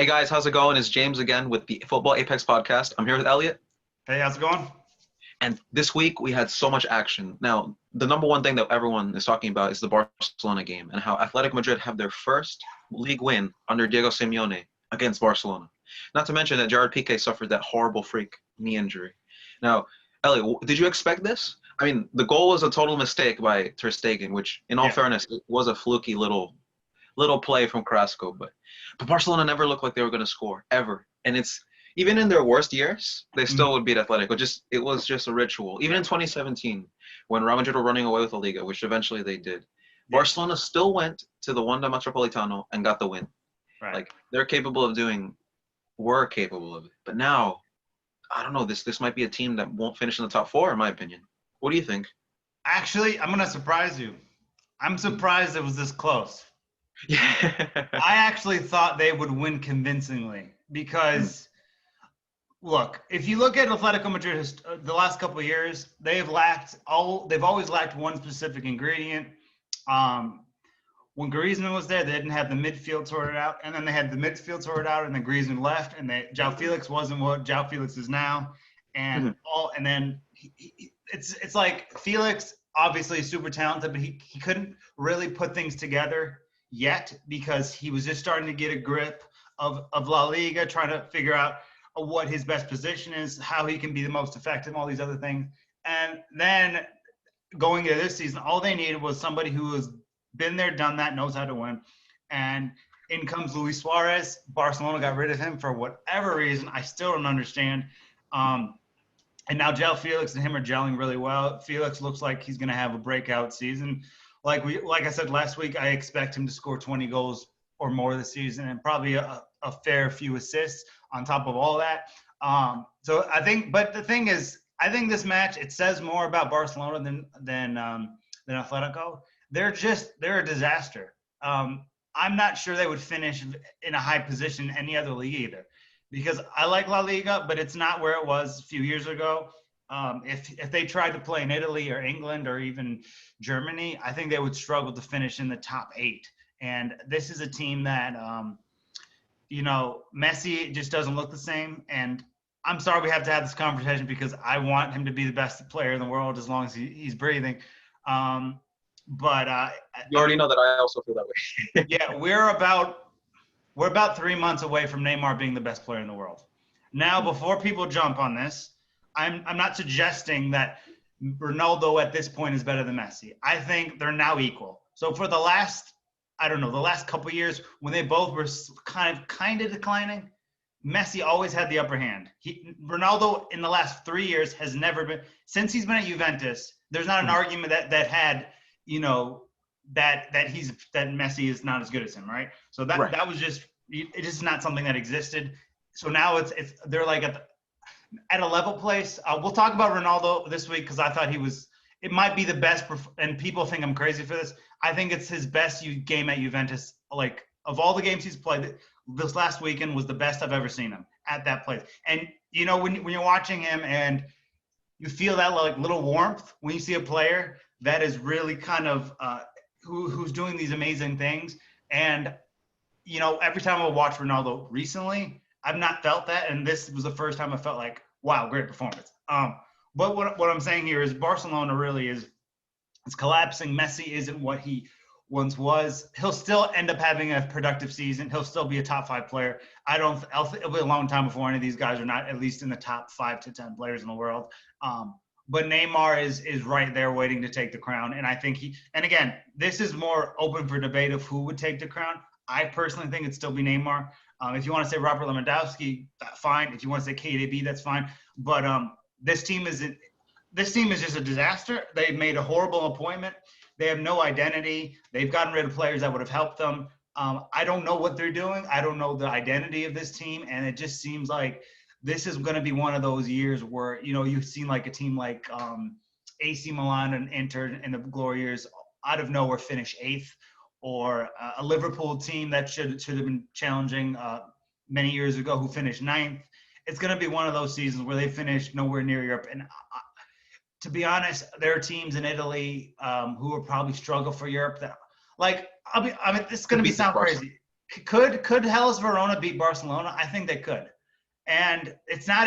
Hey guys, how's it going? It's James again with the Football Apex podcast. I'm here with Elliot, Hey, how's it going? and this week we had so much action. Now, the number one thing that everyone is talking about is the Barcelona game and how Athletic Madrid have their first league win under Diego Simeone against Barcelona. Not to mention that Gerard Piqué suffered that horrible freak knee injury. Now, Elliot, did you expect this? I mean, the goal was a total mistake by Ter Stegen, which, in all Yeah. fairness, it was a fluky little play from Carrasco, but Barcelona never looked like they were going to score ever. And it's even in their worst years, they still Mhm. would beat Atletico. It was just a ritual. Even in 2017, when Real Madrid were running away with the Liga, which eventually they did, Yeah. Barcelona still went to the Wanda Metropolitano and got the win. Right. Like were capable of it. But now, I don't know. This might be a team that won't finish in the top four, in my opinion. What do you think? Actually, I'm gonna surprise you. I'm surprised it was this close. Yeah. I actually thought they would win convincingly because, look, if you look at Atletico Madrid the last couple of years, they've always lacked one specific ingredient. Um, when Griezmann was there, they didn't have the midfield sorted out, and then they had the midfield sorted out, and then Griezmann left, and João Felix wasn't what João Felix is now, and Mhm. then it's like Felix obviously is super talented, but he couldn't really put things together yet because he was just starting to get a grip of La Liga, trying to figure out what his best position is, how he can be the most effective, all these other things, and then going into this season, all they needed was somebody who has been there, done that, knows how to win. And in comes Luis Suarez. Barcelona got rid of him for whatever reason. I still don't understand. And now João Felix and him are gelling really well. Felix looks like he's going to have a breakout season. Like I said last week, I expect him to score 20 goals or more this season, and probably a fair few assists on top of all that. So I think, but the thing is, I think this match it says more about Barcelona than Atletico. They're a disaster. I'm not sure they would finish in a high position in any other league either, because I like La Liga, but it's not where it was a few years ago. If they tried to play in Italy or England or even Germany, I think they would struggle to finish in the top 8. And this is a team that Messi just doesn't look the same. And I'm sorry we have to have this conversation because I want him to be the best player in the world as long as he's breathing. Um, but You I already mean, know that I also feel that way. yeah, we're about 3 months away from Neymar being the best player in the world. Now, before people jump on this, I'm not suggesting that Ronaldo at this point is better than Messi. I think they're now equal. So for the last, I don't know, the last couple of years when they both were kind of declining, Messi always had the upper hand. Ronaldo in the last 3 years has never been since he's been at Juventus. There's not an argument that had you know that Messi is not as good as him, right? So that Right. that was just it is not something that existed. So now it's they're like at a level place. We'll talk about Ronaldo this week because I thought he was. It might be the best, and people think I'm crazy for this. I think it's his best game at Juventus. Like of all the games he's played, this last weekend was the best I've ever seen him at that place. And when you're watching him and you feel that like little warmth when you see a player that is really kind of who's doing these amazing things. And every time I watch Ronaldo recently, I've not felt that, and this was the first time I felt like, wow, great performance. But what I'm saying here is Barcelona really is collapsing. Messi isn't what he once was. He'll still end up having a productive season. He'll still be a top 5 player. It'll be a long time before any of these guys are not at least in the top 5 to 10 players in the world. But Neymar is right there waiting to take the crown. And I think and again, this is more open for debate of who would take the crown. I personally think it'd still be Neymar. If you want to say Robert Lewandowski, fine. If you want to say KDB, that's fine. But this team is just a disaster. They've made a horrible appointment. They have no identity. They've gotten rid of players that would have helped them. I don't know what they're doing. I don't know the identity of this team. And it just seems like this is going to be one of those years where, you've seen like a team like AC Milan and Inter in the glory years out of nowhere finish 8th, or a Liverpool team that should have been challenging many years ago who finished 9th. It's going to be one of those seasons where they finish nowhere near Europe. And to be honest, there are teams in Italy who will probably struggle for Europe. That, like, I mean, this is going Could to be beat this sound Barca. crazy. Could Hellas Verona beat Barcelona? I think they could. And it's not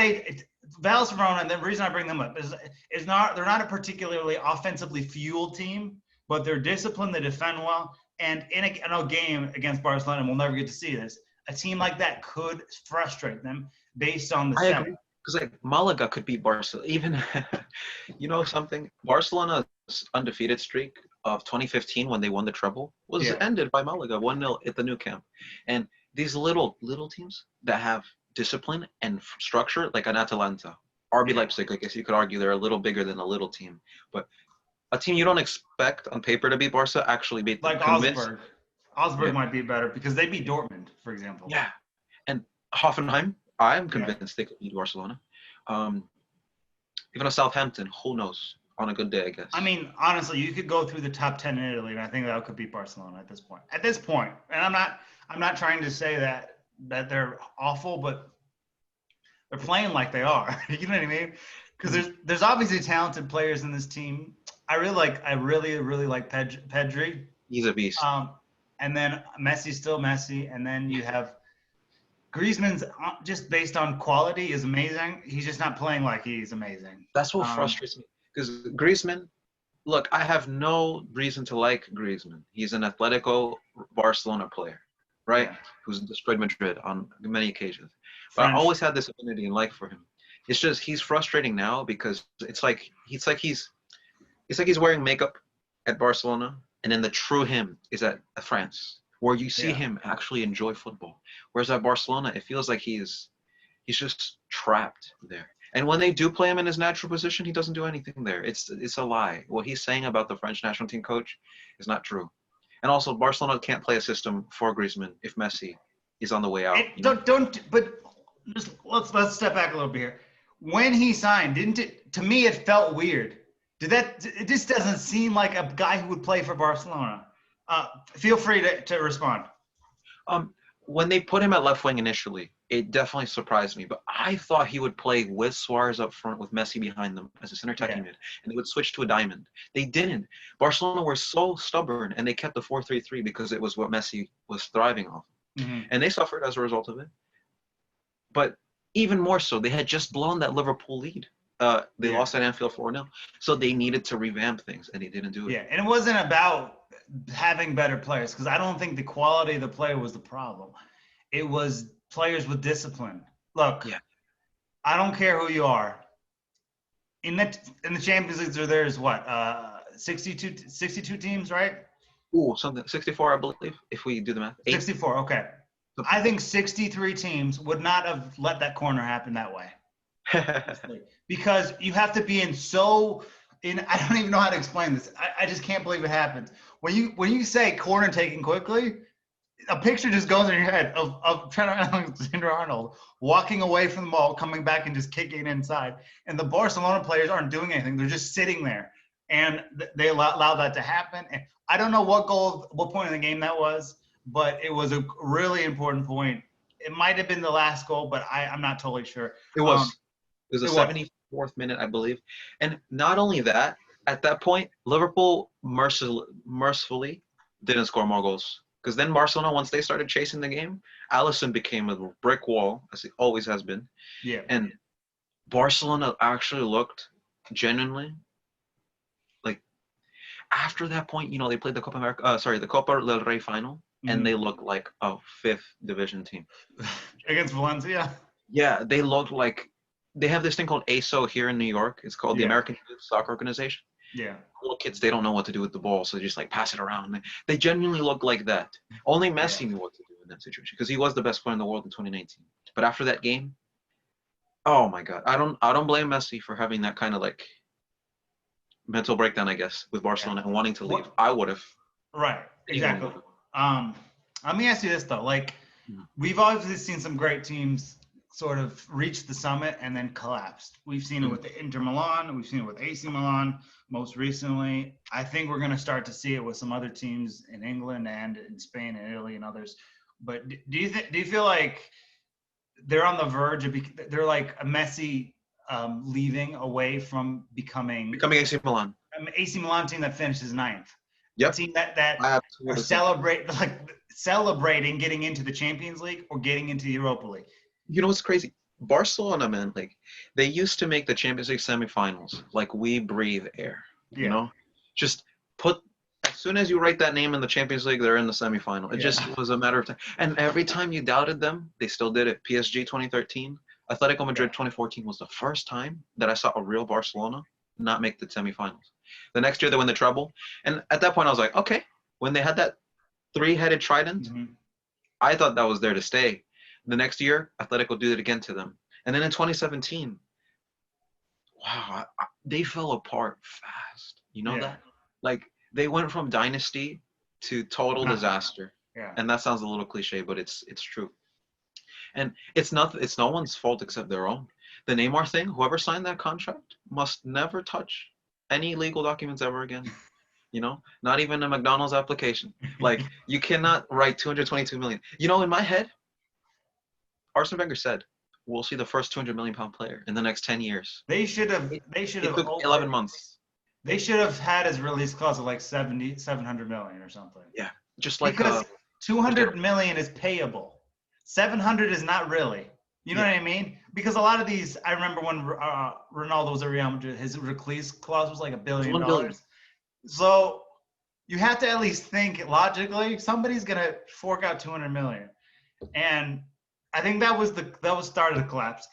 Hellas Verona, and the reason I bring them up is not they're not a particularly offensively fueled team, but they're disciplined, they defend well, and in a game against Barcelona, and we'll never get to see this, a team like that could frustrate them based on the I setting. agree. Because like Malaga could beat Barcelona. Even, you know something? Barcelona's undefeated streak of 2015 when they won the treble was ended by Malaga 1-0 at the Nou Camp. And these little teams that have discipline and structure, like an Atalanta, RB Leipzig, I guess you could argue they're a little bigger than a little team. But a team you don't expect on paper to beat Barca actually beat them. Like Augsburg. Augsburg might be better because they beat Dortmund, for example. Yeah. And Hoffenheim, I'm convinced they could beat Barcelona. Even a Southampton, who knows? On a good day, I guess. I mean, honestly, you could go through the top 10 in Italy, and I think that could beat Barcelona at this point. At this point, and I'm not trying to say that they're awful, but they're playing like they are. You know what I mean? Because there's obviously talented players in this team. I really like Pedri. He's a beast. And then Messi's still Messi, and then you have Griezmann's just based on quality is amazing. He's just not playing like he's amazing. That's what frustrates me. Because Griezmann, look, I have no reason to like Griezmann. He's an Atletico Barcelona player, right? Yeah. Who's destroyed Madrid on many occasions. But I always had this affinity and like for him. It's just he's frustrating now because it's like he's wearing makeup at Barcelona, and then the true him is at France, where you see him actually enjoy football. Whereas at Barcelona, it feels like he's just trapped there. And when they do play him in his natural position, he doesn't do anything there. It's a lie. What he's saying about the French national team coach is not true. And also, Barcelona can't play a system for Griezmann if Messi is on the way out. Let's step back a little bit here. When he signed, to me it felt weird. It just doesn't seem like a guy who would play for Barcelona. Feel free to respond. When they put him at left wing initially, it definitely surprised me. But I thought he would play with Suarez up front with Messi behind them as a center attacking mid, and they would switch to a diamond. They didn't. Barcelona were so stubborn, and they kept the 4-3-3 because it was what Messi was thriving off. Mm-hmm. And they suffered as a result of it. But even more so, they had just blown that Liverpool lead. They lost at Anfield 4-0. So they needed to revamp things, and they didn't do it. Yeah, and it wasn't about having better players, because I don't think the quality of the player was the problem. It was players with discipline. Look, I don't care who you are. In the Champions League, there's what, 62 teams, right? Ooh, something 64, I believe, if we do the math. 64, okay. I think 63 teams would not have let that corner happen that way. Because you have to be I don't even know how to explain this. I just can't believe it happens. When you say corner taken quickly, a picture just goes in your head of Trent Alexander-Arnold walking away from the ball, coming back and just kicking it inside. And the Barcelona players aren't doing anything. They're just sitting there. And they allow that to happen. And I don't know what point in the game that was, but it was a really important point. It might have been the last goal, but I'm not totally sure. It was. It was the 74th minute, I believe. And not only that, at that point, Liverpool mercifully didn't score more goals. Because then Barcelona, once they started chasing the game, Alisson became a brick wall, as it always has been. Yeah. And Barcelona actually looked genuinely like after that point, they played the Copa del Rey final, and they looked like a 5th division team. Against Valencia? Yeah, they looked like they have this thing called ASO here in New York. It's called the American Youth Soccer Organization. Yeah. Little kids, they don't know what to do with the ball, so they just pass it around. They genuinely look like that. Only Messi knew what to do in that situation because he was the best player in the world in 2019. But after that game, oh my God, I don't blame Messi for having that kind of mental breakdown, I guess, with Barcelona and wanting to leave. I would have. Right. Exactly. Let me ask you this though. We've obviously seen some great teams sort of reached the summit and then collapsed. We've seen it with the Inter Milan. We've seen it with AC Milan most recently. I think we're going to start to see it with some other teams in England and in Spain and Italy and others. But do you feel like they're on the verge of they're like a Messi leaving away from becoming AC Milan? An AC Milan team that finishes 9th. A Yep. team that I are absolutely think. celebrating getting into the Champions League or getting into the Europa League. You know what's crazy? Barcelona, man, like they used to make the Champions League semifinals like we breathe air. You Yeah. know, just put as soon as you write that name in the Champions League, they're in the semifinal. It Yeah. just was a matter of time. And every time you doubted them, they still did it. PSG 2013, Atletico Yeah. Madrid 2014 was the first time that I saw a real Barcelona not make the semifinals. The next year they win the treble, and at that point I was like, okay. When they had that three-headed trident, Mhm. I thought that was there to stay. The next year, Atletico did it again to them. And then in 2017, wow, they fell apart fast. You know Yeah. that? Like they went from dynasty to total Nothing. disaster. Yeah. And that sounds a little cliche, but it's true. And it's no one's fault except their own. The Neymar thing, whoever signed that contract must never touch any legal documents ever again. You know, not even a McDonald's application. Like you cannot write 222 million. You know, in my head, Arsene Wenger said, "We'll see the first 200 million pound player in the next 10 years." They should have. It, They should it have took 11 months. They should have had his release clause of like 700 million or something. Yeah, just like Because Cristiano. 200 million is payable. 700 is not really. You know Yeah, what I mean? Because a lot of these, I remember when Ronaldo was at Real Madrid, his release clause was like $1 it's billion. 1 billion. So you have to at least think logically. Somebody's gonna fork out 200 million, and I think that was started to collapse.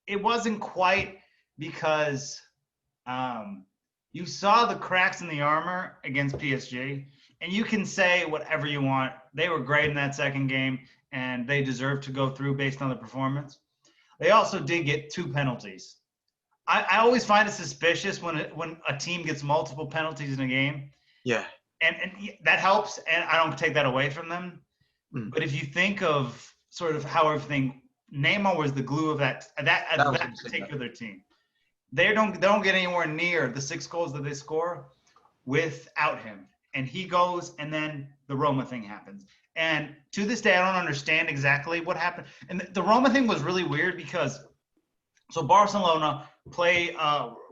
It wasn't quite because um, you saw the cracks in the armor against PSG, and you can say whatever you want. They were great in that second game, and they deserve to go through based on the performance. They also did get 2 penalties. I always find it suspicious when a team gets multiple penalties in a game, Yeah. and that helps, and I don't take that away from them. Mm. But if you think of sort of how everything, Neymar was the glue of I was that going to say that. particular team. They don't get anywhere near the 6 goals that they score without him. And he goes, and then the Roma thing happens. And to this day, I don't understand exactly what happened. And the Roma thing was really weird because so Barcelona play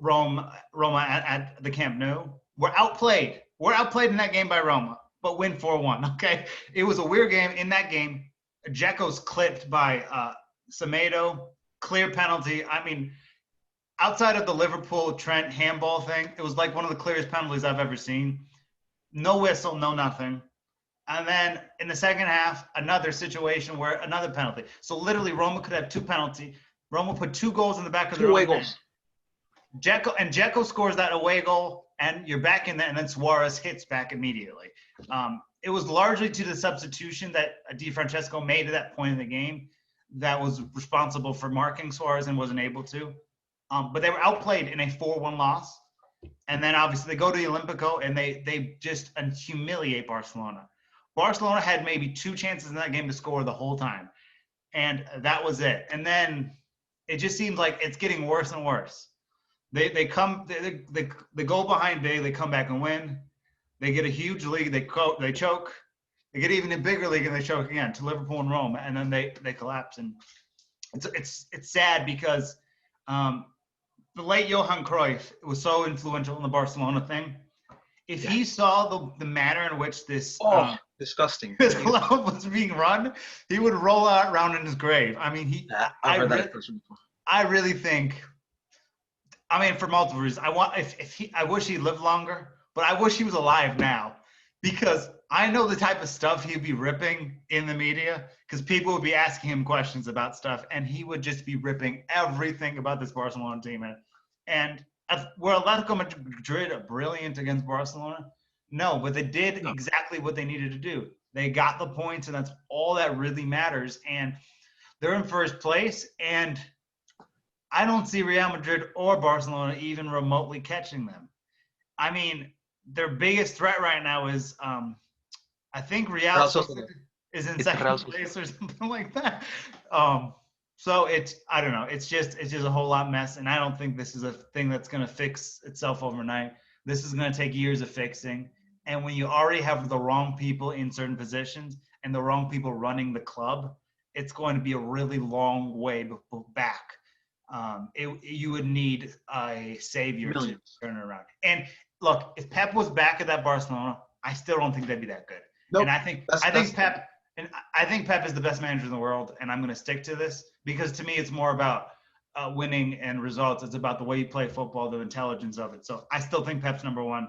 Roma at the Camp Nou. We're outplayed. We're outplayed in that game by Roma, but win 4-1. Okay, it was a weird game. In that game, Dzeko's clipped by Semedo, clear penalty. I mean, outside of the Liverpool Trent handball thing, it was like one of the clearest penalties I've ever seen. No whistle, no nothing. And then in the second half, another situation where another penalty. So literally, Roma could have 2 penalties. Roma put 2 goals in the back of 2 their away own net. goals. Dzeko scores that away goal, and you're back in that, and then Suarez hits back immediately. It was largely to the substitution that Di Francesco made at that point in the game that was responsible for marking Suarez and wasn't able to. But they were outplayed in a 4-1 loss. And then obviously they go to the Olympico and they just humiliate Barcelona. Barcelona had maybe 2 chances in that game to score the whole time. And that was it. And then it just seems like it's getting worse and worse. They go behind big, they come back and win. They get a huge lead, they choke. They get even a bigger league and they choke again to Liverpool and Rome, and then they collapse. And it's sad because the late Johan Cruyff was so influential in the Barcelona thing. If he saw the manner in which this Disgusting. this club was being run, he would roll out around in his grave. I mean, I've heard that expression before. I really think. I mean, for multiple reasons. I wish he lived longer, but I wish he was alive now, because I know the type of stuff he'd be ripping in the media, because people would be asking him questions about stuff, and he would just be ripping everything about this Barcelona team. And were Atletico Madrid brilliant against Barcelona? No, but they did exactly what they needed to do. They got the points, and that's all that really matters. And they're in first place, and I don't see Real Madrid or Barcelona even remotely catching them. I mean, their biggest threat right now is, I think Real is in second place or something like that. So I don't know. It's just a whole lot mess, and I don't think this is a thing that's going to fix itself overnight. This is going to take years of fixing. And when you already have the wrong people in certain positions and the wrong people running the club, it's going to be a really long way back. You would need a savior to turn it around. And look, if Pep was back at that Barcelona, I still don't think they'd be that good. Nope. And I think Pep is the best manager in the world, and I'm going to stick to this because to me it's more about winning and results. It's about the way you play football, the intelligence of it. So I still think Pep's number one.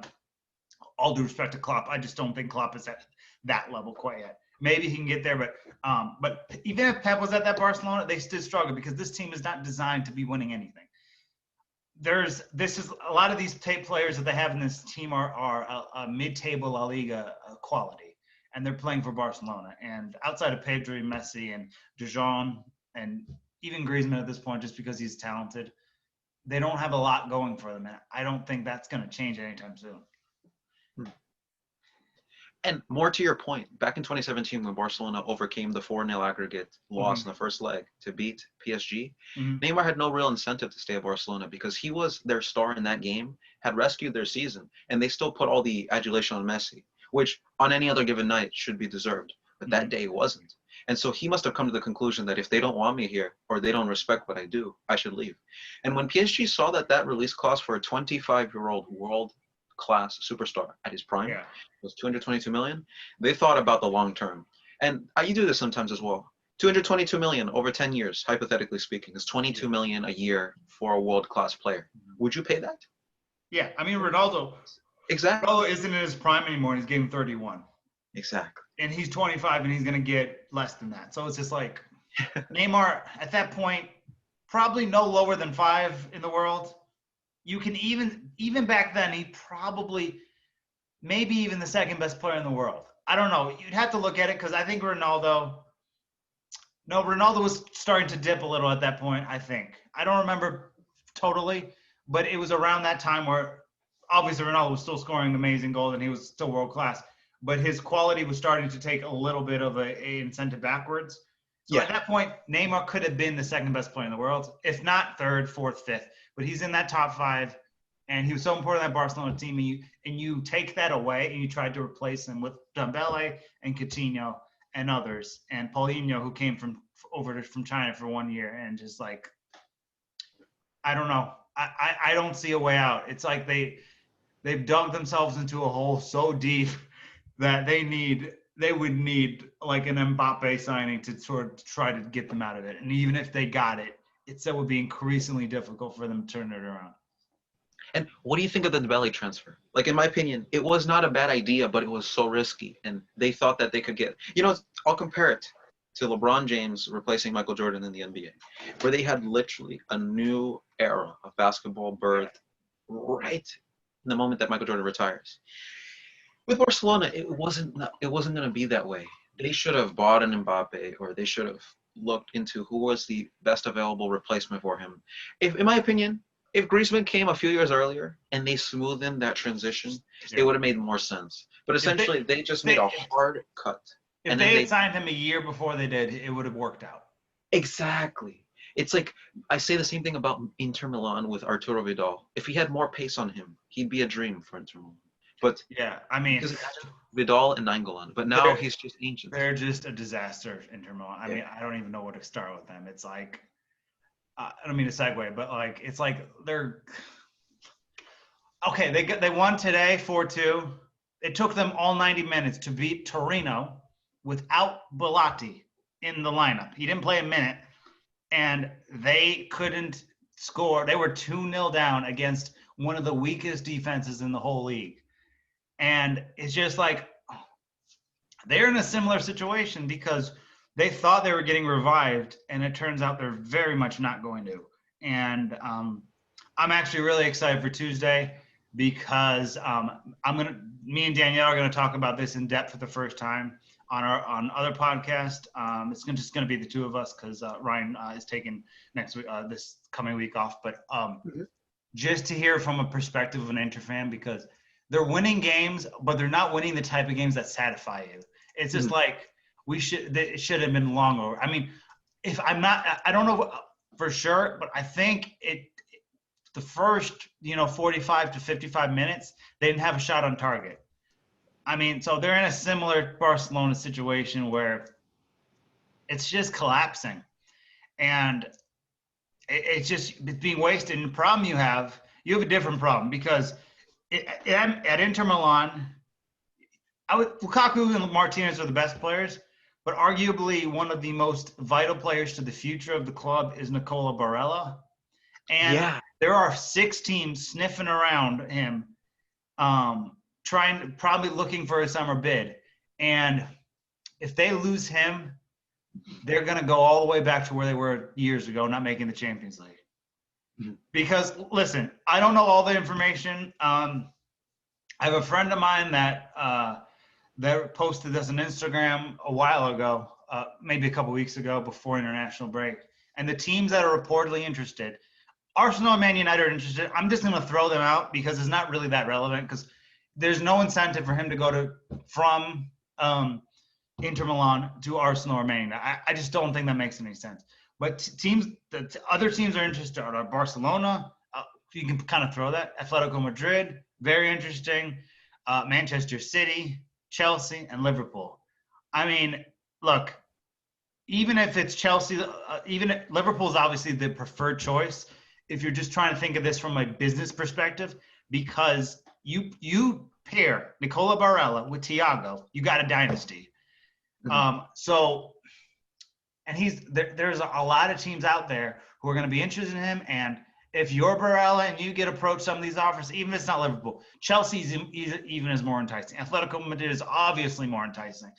All due respect to Klopp, I just don't think Klopp is at that level quite yet. Maybe he can get there, but even if Pep was at that Barcelona, they still struggle because this team is not designed to be winning anything. A lot of these players that they have in this team are a mid-table La Liga quality, and they're playing for Barcelona. And outside of Pedri, Messi, and De Jong, and even Griezmann at this point, just because he's talented, they don't have a lot going for them. And I don't think that's going to change anytime soon. And more to your point, back in 2017 when Barcelona overcame the 4-0 aggregate loss in the first leg to beat PSG, Neymar had no real incentive to stay at Barcelona because he was their star in that game, had rescued their season, and they still put all the adulation on Messi, which on any other given night should be deserved. But that day it wasn't. And so he must have come to the conclusion that if they don't want me here or they don't respect what I do, I should leave. And when PSG saw that release clause for a 25-year-old world-class superstar at his prime was 222 million, they thought about the long term. And you do this sometimes as well. 222 million over 10 years, hypothetically speaking, is 22 million a year for a world-class player. Would you pay that? Yeah, I mean, Ronaldo isn't in his prime anymore, and he's getting 31. Exactly. And he's 25, and he's going to get less than that. So it's just like Neymar, at that point, probably no lower than 5 in the world. You can even back then, he probably maybe even the second best player in the world. I don't know. You'd have to look at it because I think Ronaldo was starting to dip a little at that point, I think. I don't remember totally, but it was around that time where obviously Ronaldo was still scoring amazing goals and he was still world class, but his quality was starting to take a little bit of a incentive backwards. So at that point, Neymar could have been the second best player in the world, if not third, fourth, fifth. But he's in that top 5, and he was so important in that Barcelona team. And you take that away, and you tried to replace him with Dembele and Coutinho and others, and Paulinho, who came from China for 1 year, and just like, I don't know. I don't see a way out. It's like they've dug themselves into a hole so deep that they would need like an Mbappe signing to sort of try to get them out of it. And even if they got it, it still would be increasingly difficult for them to turn it around. And what do you think of the Dembele transfer? Like, in my opinion, it was not a bad idea, but it was so risky. And they thought that they could get, I'll compare it to LeBron James replacing Michael Jordan in the NBA, where they had literally a new era of basketball birthed right in the moment that Michael Jordan retires. With Barcelona, it wasn't going to be that way. They should have bought an Mbappe, or they should have looked into who was the best available replacement for him. In my opinion, if Griezmann came a few years earlier and they smoothed in that transition, it would have made more sense. But essentially, they just made a hard cut. If they had signed him a year before they did, it would have worked out. Exactly. It's like I say the same thing about Inter Milan with Arturo Vidal. If he had more pace on him, he'd be a dream for Inter Milan. But yeah, I mean, Vidal and Nainggolan, but now he's just ancient. They're just a disaster, Inter Milan. I mean, I don't even know where to start with them. It's like, I don't mean to segue, but like, it's like they're okay. They won today 4-2. It took them all 90 minutes to beat Torino without Bellotti in the lineup. He didn't play a minute, and they couldn't score. They were 2-0 down against one of the weakest defenses in the whole league. And it's just like they're in a similar situation because they thought they were getting revived, and it turns out they're very much not going to. And I'm actually really excited for Tuesday because me and Danielle are gonna talk about this in depth for the first time on other podcast. It's just gonna be the two of us because Ryan is taking next week, this coming week off. But just to hear from a perspective of an Inter fan, because they're winning games, but they're not winning the type of games that satisfy you. It's just like it should have been long over. I mean, I don't know for sure, but I think the first 45 to 55 minutes they didn't have a shot on target. I mean, so they're in a similar Barcelona situation where it's just collapsing, and it's being wasted. And the problem you have a different problem because at Inter Milan, Lukaku and Martinez are the best players, but arguably one of the most vital players to the future of the club is Nicola Barella. And Yeah. there are 6 teams sniffing around him, probably looking for a summer bid. And if they lose him, they're going to go all the way back to where they were years ago, not making the Champions League. Mm-hmm. Because, listen, I don't know all the information. I have a friend of mine that posted this on Instagram a while ago, maybe a couple weeks ago before international break. And the teams that are reportedly interested, Arsenal and Man United are interested. I'm just going to throw them out because it's not really that relevant because there's no incentive for him to go from Inter Milan to Arsenal or Man United. I just don't think that makes any sense. But other teams are interested are Barcelona. You can kind of throw that. Atletico Madrid, very interesting. Manchester City, Chelsea, and Liverpool. I mean, look, even if it's Chelsea, Liverpool's obviously the preferred choice if you're just trying to think of this from a business perspective, because you pair Nicola Barella with Thiago, you got a dynasty. There's a lot of teams out there who are going to be interested in him. And if you're Barella and you get approached some of these offers, even if it's not Liverpool, Chelsea's even is more enticing. Atletico Madrid is obviously more enticing.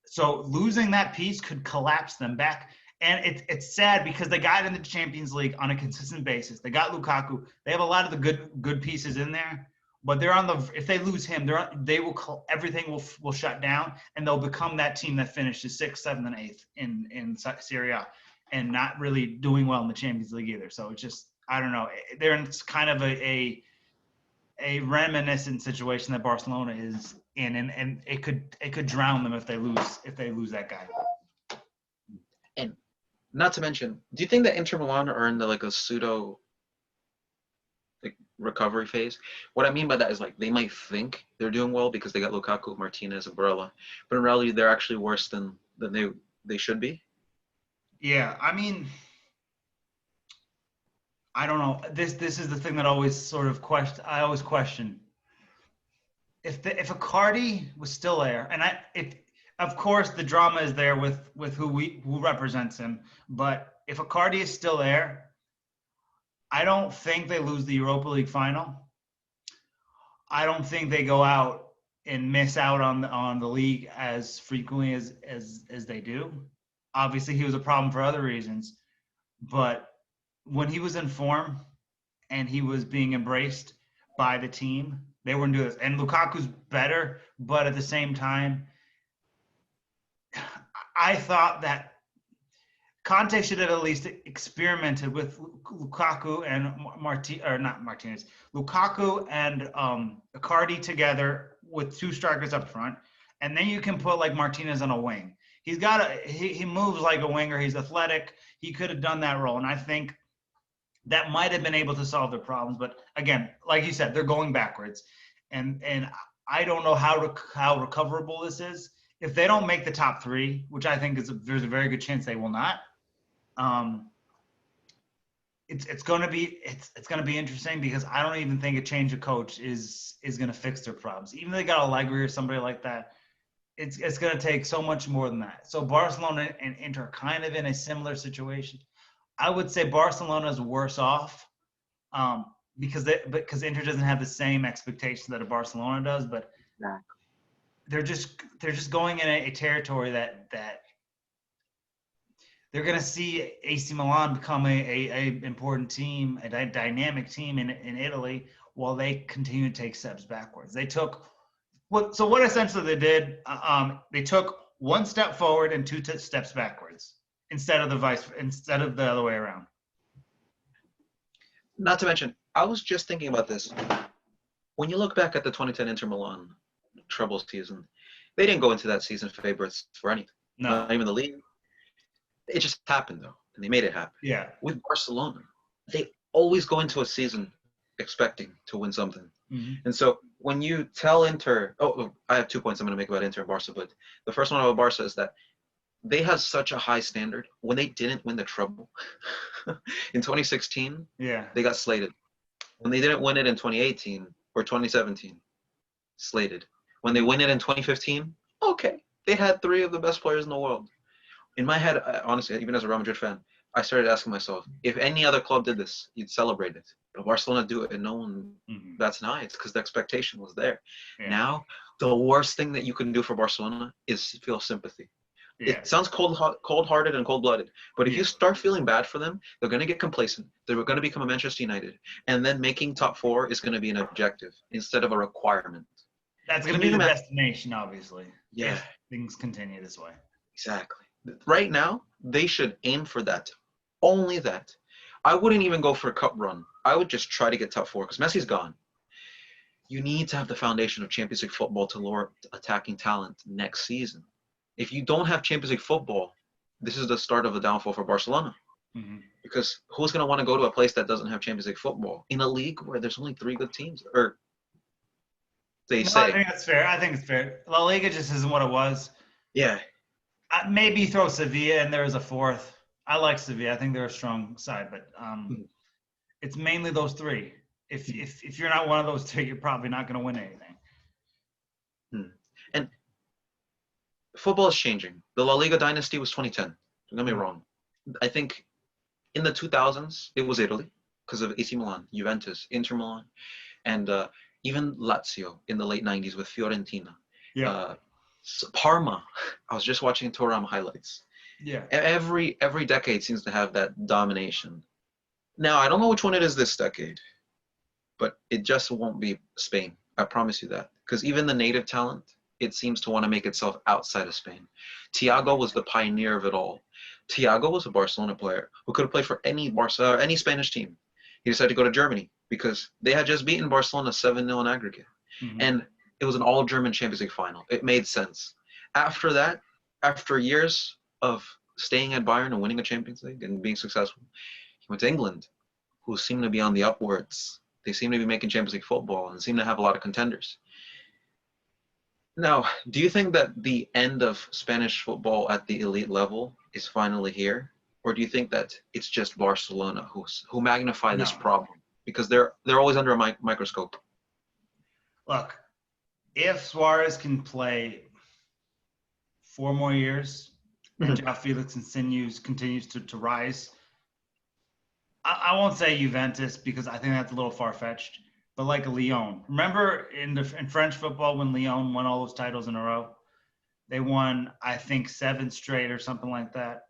So losing that piece could collapse them back. And it's sad because they got in the Champions League on a consistent basis. They got Lukaku. They have a lot of the good pieces in there. But if they lose him, everything will shut down, and they'll become that team that finishes 6th, 7th, and 8th in Serie A, and not really doing well in the Champions League either. So it's just, I don't know. They're in kind of a reminiscent situation that Barcelona is in, and it could drown them if they lose that guy. And not to mention, do you think that Inter Milan are in a pseudo recovery phase? What I mean by that is they might think they're doing well because they got Lukaku, Martinez, and Barella, but in reality they're actually worse than they should be. Yeah, I mean, I don't know. This is the thing that always sort of I always question if Icardi was still there, and of course the drama is there with who represents him, but if Icardi is still there, I don't think they lose the Europa League final. I don't think they go out and miss out on the league as frequently as they do. Obviously, he was a problem for other reasons, but when he was in form and he was being embraced by the team, they wouldn't do this. And Lukaku's better, but at the same time, I thought that Conte should have at least experimented with Lukaku and Lukaku and Icardi together with 2 strikers up front, and then you can put Martinez on a wing. He moves like a winger. He's athletic. He could have done that role, and I think that might have been able to solve their problems. But again, like you said, they're going backwards, and I don't know how recoverable this is. If they don't make the top 3, which I think there's a very good chance they will not. It's going to be interesting because I don't even think a change of coach is going to fix their problems. Even if they got Allegri or somebody like that, it's going to take so much more than that. So Barcelona and Inter are kind of in a similar situation. I would say Barcelona is worse off because Inter doesn't have the same expectations that a Barcelona does, but they're just going in a territory that they're going to see AC Milan become a important team, a dynamic team in Italy, while they continue to take steps backwards. What essentially they did, they took 1 step forward and 2 steps backwards instead of the other way around. Not to mention, I was just thinking about this. When you look back at the 2010 Inter Milan treble season, they didn't go into that season favorites for anything. No. Not even the league. It just happened, though, and they made it happen. Yeah. With Barcelona, they always go into a season expecting to win something. Mm-hmm. And so when you tell Inter, I have 2 points I'm going to make about Inter and Barca, but the first one about Barca is that they had such a high standard. When they didn't win the treble in 2016, they got slated. When they didn't win it in 2018 or 2017, slated. When they win it in 2015, okay, they had three of the best players in the world. In my head, honestly, even as a Real Madrid fan, I started asking myself, if any other club did this, you'd celebrate it. But Barcelona do it, and no one bats an eye. It's because the expectation was there. Yeah. Now, the worst thing that you can do for Barcelona is feel sympathy. Yeah. It sounds cold-hearted and cold-blooded, but if you start feeling bad for them, they're going to get complacent. They're going to become a Manchester United, and then making top four is going to be an objective instead of a requirement. That's going to be the destination, obviously. Yeah. If things continue this way. Exactly. Right now, they should aim for that. Only that. I wouldn't even go for a cup run. I would just try to get top four because Messi's gone. You need to have the foundation of Champions League football to lure attacking talent next season. If you don't have Champions League football, this is the start of a downfall for Barcelona. Because who's going to want to go to a place that doesn't have Champions League football in a league where there's only 3 good teams? Or they say. I think that's fair. I think it's fair. La Liga just isn't what it was. Yeah. Maybe throw Sevilla in there as a fourth. I like Sevilla. I think they're a strong side, but it's mainly those 3. If you're not one of those 3, you're probably not going to win anything. And football is changing. The La Liga dynasty was 2010. Don't get me wrong. I think in the 2000s, it was Italy because of AC Milan, Juventus, Inter Milan, and even Lazio in the late 90s with Fiorentina. Yeah. Parma. I was just watching Thuram highlights. Yeah. Every decade seems to have that domination. Now, I don't know which one it is this decade, but it just won't be Spain. I promise you that. Because even the native talent, it seems to want to make itself outside of Spain. Thiago was the pioneer of it all. Thiago was a Barcelona player who could have played for any Spanish team. He decided to go to Germany because they had just beaten Barcelona 7-0 in aggregate. And it was an all-German Champions League final. It made sense. After that, after years of staying at Bayern and winning a Champions League and being successful, he went to England, who seemed to be on the upwards. They seem to be making Champions League football and seem to have a lot of contenders. Now, do you think that the end of Spanish football at the elite level is finally here? Or do you think that it's just Barcelona who magnify this problem? Because they're always under a microscope. Look, if Suarez can play 4 more years and João Felix continues to rise, I won't say Juventus because I think that's a little far-fetched, but like a Lyon. Remember in French football when Lyon won all those titles in a row? They won, I think, 7 straight or something like that.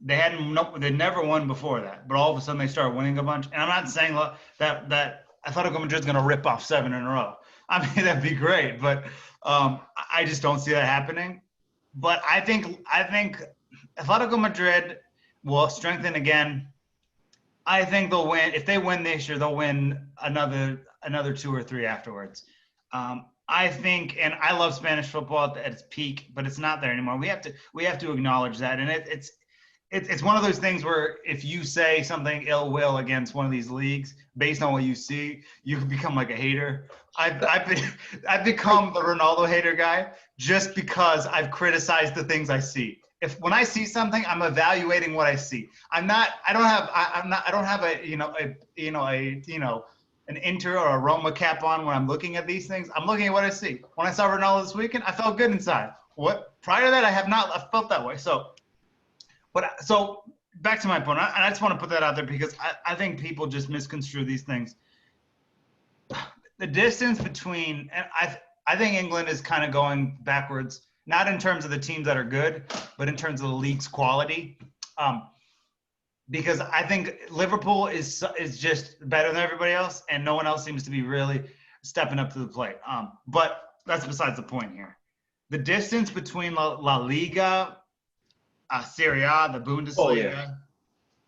They never won before that, but all of a sudden they started winning a bunch. And I'm not saying that Atletico Madrid's going to rip off 7 in a row. I mean, that'd be great, but I just don't see that happening. But I think Atletico Madrid will strengthen again. I think they'll win. If they win this year, they'll win another 2 or 3 afterwards. I think, and I love Spanish football at its peak, but it's not there anymore. We have to acknowledge that, and it's one of those things where if you say something ill will against one of these leagues based on what you see, you become like a hater. I've become the Ronaldo hater guy just because I've criticized the things I see. When I see something, I'm evaluating what I see. I don't have an Inter or a Roma cap on when I'm looking at these things. I'm looking at what I see. When I saw Ronaldo this weekend, I felt good inside. Prior to that, I felt that way. So back to my point, and I just want to put that out there because I think people just misconstrue these things. The distance between, and I think England is kind of going backwards, not in terms of the teams that are good, but in terms of the league's quality. Because I think Liverpool is just better than everybody else, and no one else seems to be really stepping up to the plate. But that's besides the point here. The distance between La Liga, Serie A, the Bundesliga,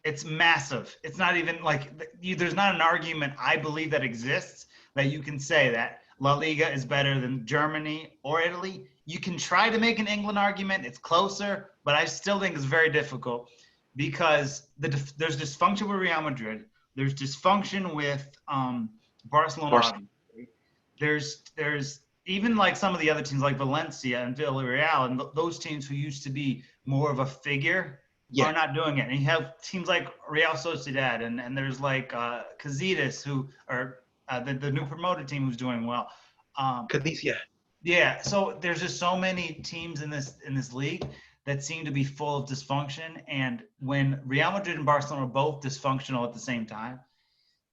it's massive. It's not even like there's not an argument I believe that exists that you can say that La Liga is better than Germany or Italy. You can try to make an England argument. It's closer, but I still think it's very difficult because there's dysfunction with Real Madrid. There's dysfunction with Barcelona. There's even like some of the other teams like Valencia and Villarreal and those teams who used to be more of a figure are not doing it. And you have teams like Real Sociedad and there's like Casitas who are the new promoted team who's doing well. Cadiz, yeah. Yeah, so there's just so many teams in this league that seem to be full of dysfunction, and when Real Madrid and Barcelona are both dysfunctional at the same time,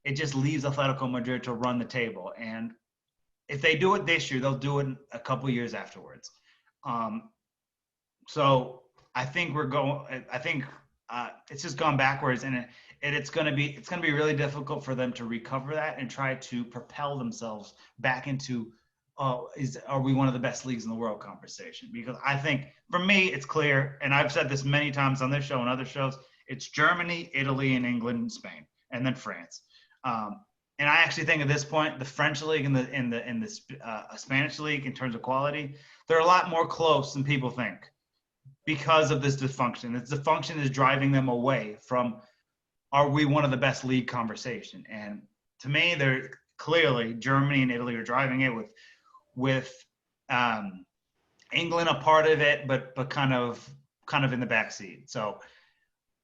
it just leaves Atletico Madrid to run the table. And if they do it this year, they'll do it a couple years afterwards. Um, so I think we're going. I think it's just gone backwards, and it's gonna be really difficult for them to recover that and try to propel themselves back into are we one of the best leagues in the world conversation? Because I think for me it's clear, and I've said this many times on this show and other shows. It's Germany, Italy, and England, and Spain, and then France. Um, and I actually think at this point, the French league and the Spanish league, in terms of quality, they're a lot more close than people think because of this dysfunction. This dysfunction is driving them away from are we one of the best league conversation? And to me, they're clearly Germany and Italy are driving it with England a part of it, but kind of in the backseat. So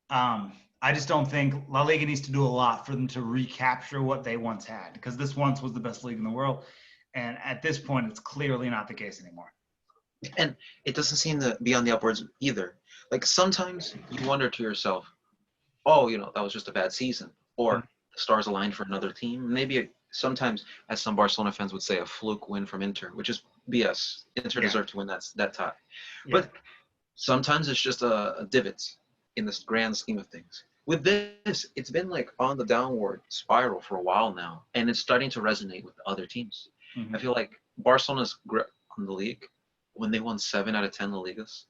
I just don't think La Liga needs to do a lot for them to recapture what they once had, because this once was the best league in the world, and at this point, it's clearly not the case anymore. And it doesn't seem to be on the upwards either. Like sometimes you wonder to yourself, oh, that was just a bad season, or the stars aligned for another team. Maybe sometimes, as some Barcelona fans would say, a fluke win from Inter, which is BS. Inter deserved to win that tie. Yeah. But sometimes it's just a divot in this grand scheme of things. With this, it's been like on the downward spiral for a while now, and it's starting to resonate with other teams. Mhm. I feel like Barcelona's grip on the league, when they won 7 out of 10 La Ligas,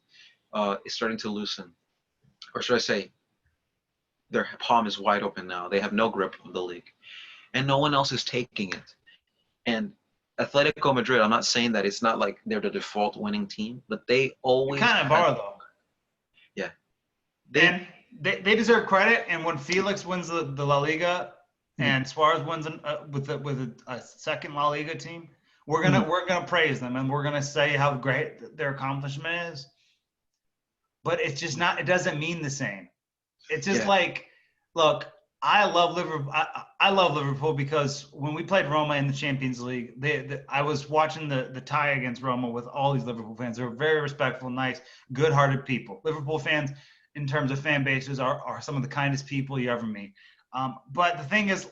is starting to loosen. Or should I say, their palm is wide open now. They have no grip on the league, and no one else is taking it. And Atletico Madrid, I'm not saying that it's not like they're the default winning team, but they They always kind of are, though. Yeah. And they deserve credit. And when Felix wins the La Liga and Suarez wins with a second La Liga team, we're gonna praise them, and we're gonna say how great their accomplishment is. But it's just not. It doesn't mean the same. It's just like, look, I love Liverpool. I love Liverpool because when we played Roma in the Champions League, I was watching the tie against Roma with all these Liverpool fans. They're very respectful, nice, good-hearted people. Liverpool fans, in terms of fan bases, are some of the kindest people you ever meet. But the thing is,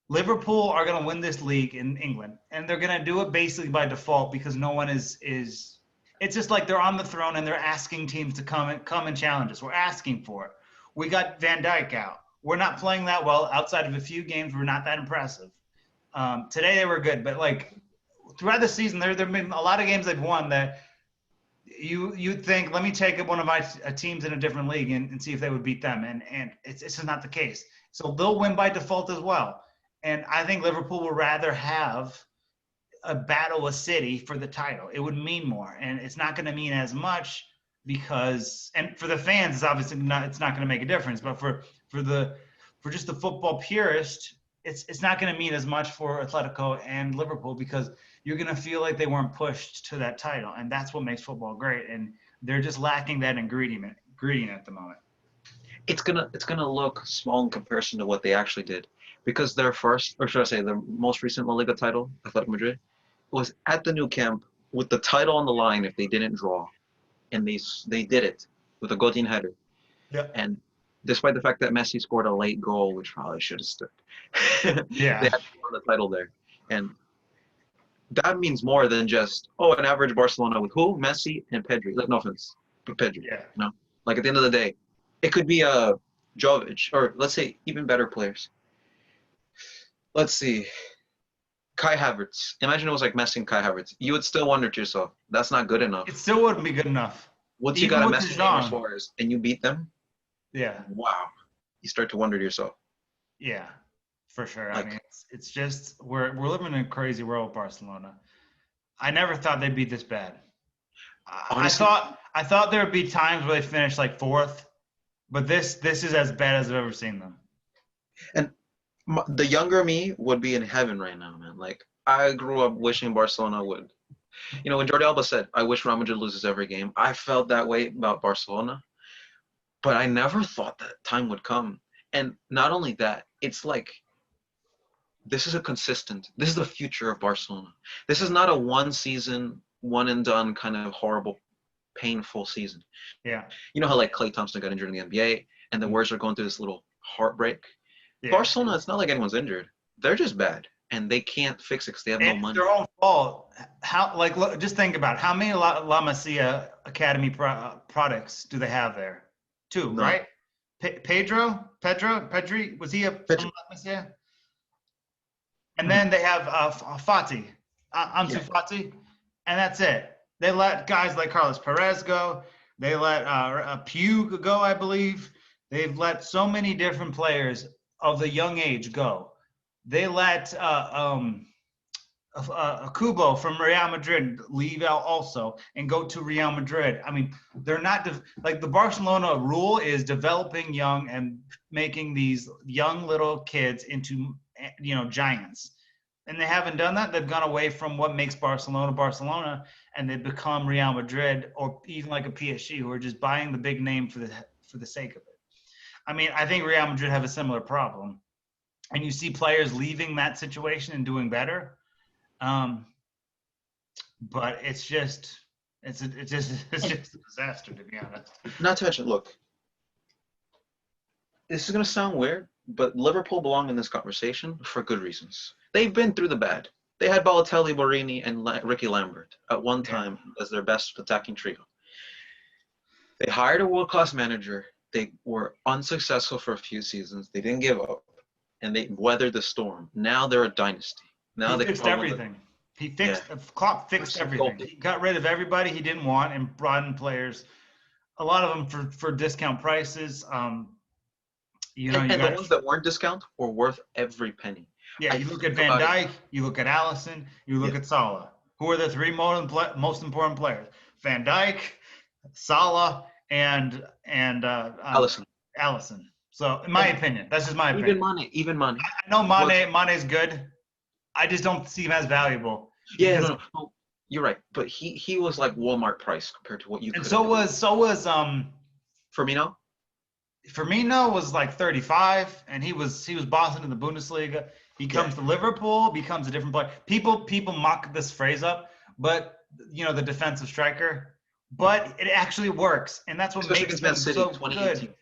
Liverpool are going to win this league in England, and they're going to do it basically by default because no one is. It's just like they're on the throne and they're asking teams to come and challenge us. We're asking for it. We got Van Dijk out. We're not playing that well. Outside of a few games, we're not that impressive. Today they were good, but like throughout the season, there've been a lot of games they've won that you'd think, let me take one of my teams in a different league and see if they would beat them, and it's just not the case. So they'll win by default as well. And I think Liverpool would rather have a battle of City for the title. It would mean more, and it's not going to mean as much because, and for the fans, it's obviously not. It's not going to make a difference. But for just the football purist, it's not going to mean as much for Atletico and Liverpool because you're going to feel like they weren't pushed to that title, and that's what makes football great. And they're just lacking that ingredient at the moment. It's gonna look small in comparison to what they actually did, because their first, or should I say, their most recent La Liga title, Atletico Madrid, was at the new camp with the title on the line if they didn't draw, and they did it with a Godin header. Yeah. And despite the fact that Messi scored a late goal, which probably should have stood, Yeah. they had won the title there, and that means more than just an average Barcelona with who? Messi and Pedri. Like, no offense, but Pedri. Yeah. Like at the end of the day, it could be a Jovic, or let's say even better players. Let's see, Kai Havertz. Imagine it was like Messi and Kai Havertz. You would still wonder to yourself, that's not good enough. It still wouldn't be good enough. Once you got a Messi, Neymar, Suarez, and you beat them, yeah, wow, you start to wonder to yourself. Yeah, for sure. Like, I mean, it's just we're living in a crazy world with Barcelona. I never thought they'd be this bad. honestly, I thought there would be times where they finished like fourth, but this is as bad as I've ever seen them. And the younger me would be in heaven right now, man. Like, I grew up wishing Barcelona would. When Jordi Alba said, I wish Real Madrid loses every game, I felt that way about Barcelona. But I never thought that time would come. And not only that, it's like this is this is the future of Barcelona. This is not a one season, one and done kind of horrible, painful season. Yeah. You know how like Klay Thompson got injured in the NBA and the Warriors are going through this little heartbreak? Yeah. Barcelona, it's not like anyone's injured. They're just bad and they can't fix it because they have no And it's money. their own fault. How, like, look, just think about it. How many La Masia Academy products do they have there? Two, No. right? Pedri, was he from La Masia? And then they have Fati, Ansu Fati, and that's it. They let guys like Carlos Perez go. They let Pugh go, I believe. They've let so many different players of the young age go. They let Kubo from Real Madrid leave out also and go to Real Madrid. I mean, they're not like the Barcelona rule is developing young and making these young little kids into giants. And they haven't done that. They've gone away from what makes Barcelona Barcelona, and they've become Real Madrid or even like a PSG who are just buying the big name for the sake of it. I mean, I think Real Madrid have a similar problem, and you see players leaving that situation and doing better. But it's just a disaster, to be honest. Not to mention, look, this is gonna sound weird, but Liverpool belong in this conversation for good reasons. They've been through the bad. They had Balotelli, Borini, and Ricky Lambert at one time as their best attacking trio. They hired a world-class manager. They were unsuccessful for a few seasons. They didn't give up, and they weathered the storm. Now they're a dynasty. Now he fixed everything. Klopp fixed everything. He got rid of everybody he didn't want and brought in players. A lot of them for discount prices. And the ones that weren't discount were worth every penny. Yeah, you look at Van Dijk, you look at Alisson, you look at Salah. Who are the three most important players? Van Dijk, Salah, and Alisson. So, in my opinion, that's just my opinion. Even Mane. I know Mane's good. I just don't see him as valuable. Yeah, no, you're right. But he was like Walmart price compared to what you. And so was Firmino. Firmino was like 35, and he was bossing in the Bundesliga. He comes to Liverpool, becomes a different player. People mock this phrase up, but the defensive striker. But it actually works, and that's what makes him so good.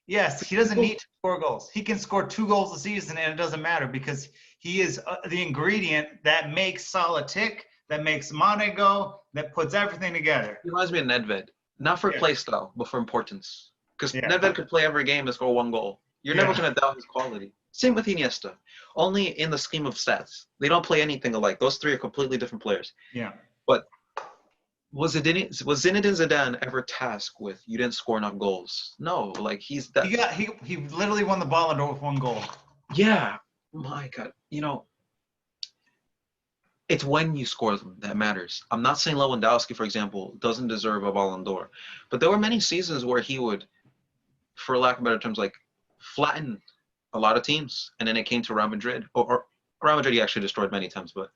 Yes, he doesn't need to score goals. He can score 2 goals a season, and it doesn't matter because he is the ingredient that makes Salah tick, that makes Mane go, that puts everything together. He reminds me of Nedved, not for play style, but for importance. Because Nedved could play every game and score 1 goal. You're never going to doubt his quality. Same with Iniesta. Only in the scheme of stats. They don't play anything alike. Those 3 are completely different players. Yeah. But was Zinedine Zidane ever tasked with you didn't score enough goals? No, like he's that. He literally won the Ballon d'Or with 1 goal. Yeah, my God, it's when you score them that matters. I'm not saying Lewandowski, for example, doesn't deserve a Ballon d'Or, but there were many seasons where he would, for lack of better terms, like flatten a lot of teams, and then it came to Real Madrid, or Real Madrid he actually destroyed many times, but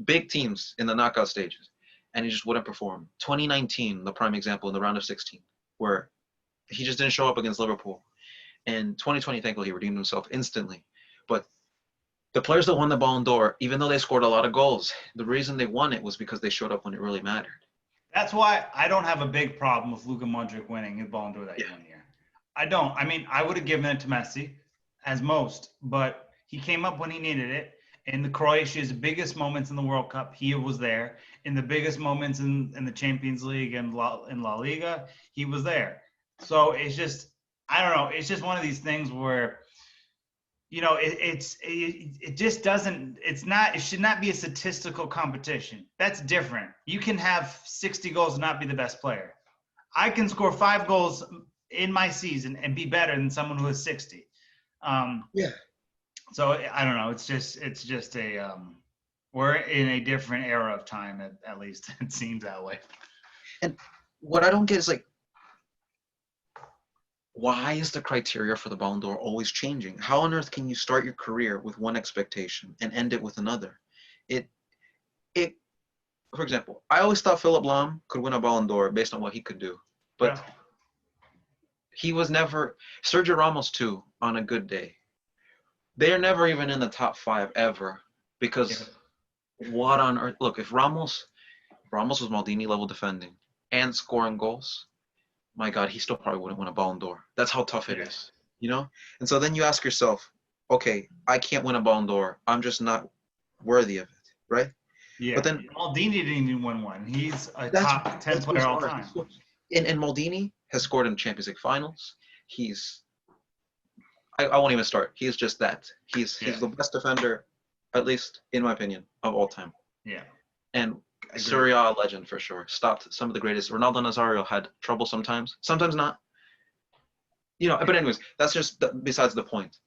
big teams in the knockout stages. And he just wouldn't perform. 2019, the prime example in the round of 16, where he just didn't show up against Liverpool. And 2020, thankfully, he redeemed himself instantly. But the players that won the Ballon d'Or, even though they scored a lot of goals, the reason they won it was because they showed up when it really mattered. That's why I don't have a big problem with Luka Modric winning his Ballon d'Or that one year. I don't. I mean, I would have given it to Messi, as most, but he came up when he needed it. In the Croatia's biggest moments in the World Cup, he was there. In the biggest moments in the Champions League and in La Liga, he was there. So it's just, I don't know. It's just one of these things where, it just doesn't. It should not be a statistical competition. That's different. You can have 60 goals and not be the best player. I can score 5 goals in my season and be better than someone who has 60. So I don't know. It's just a we're in a different era of time. At least it seems that way. And what I don't get is like, why is the criteria for the Ballon d'Or always changing? How on earth can you start your career with one expectation and end it with another? For example, I always thought Philipp Lahm could win a Ballon d'Or based on what he could do, but he was never. Sergio Ramos too on a good day. They're never even in the top 5 ever because what on earth? Look, if Ramos was Maldini level defending and scoring goals, my God, he still probably wouldn't win a Ballon d'Or. That's how tough it is, you know? And so then you ask yourself, okay, I can't win a Ballon d'Or. I'm just not worthy of it, right? Yeah. But then Maldini didn't even win one. He's a that's top 10 that's player all bizarre. time. And Maldini has scored in Champions League finals. I won't even start. He's just that. He's the best defender, at least in my opinion, of all time. Yeah. And Serie A legend for sure. Stopped some of the greatest. Ronaldo Nazario had trouble sometimes not. But anyways, that's just besides the point.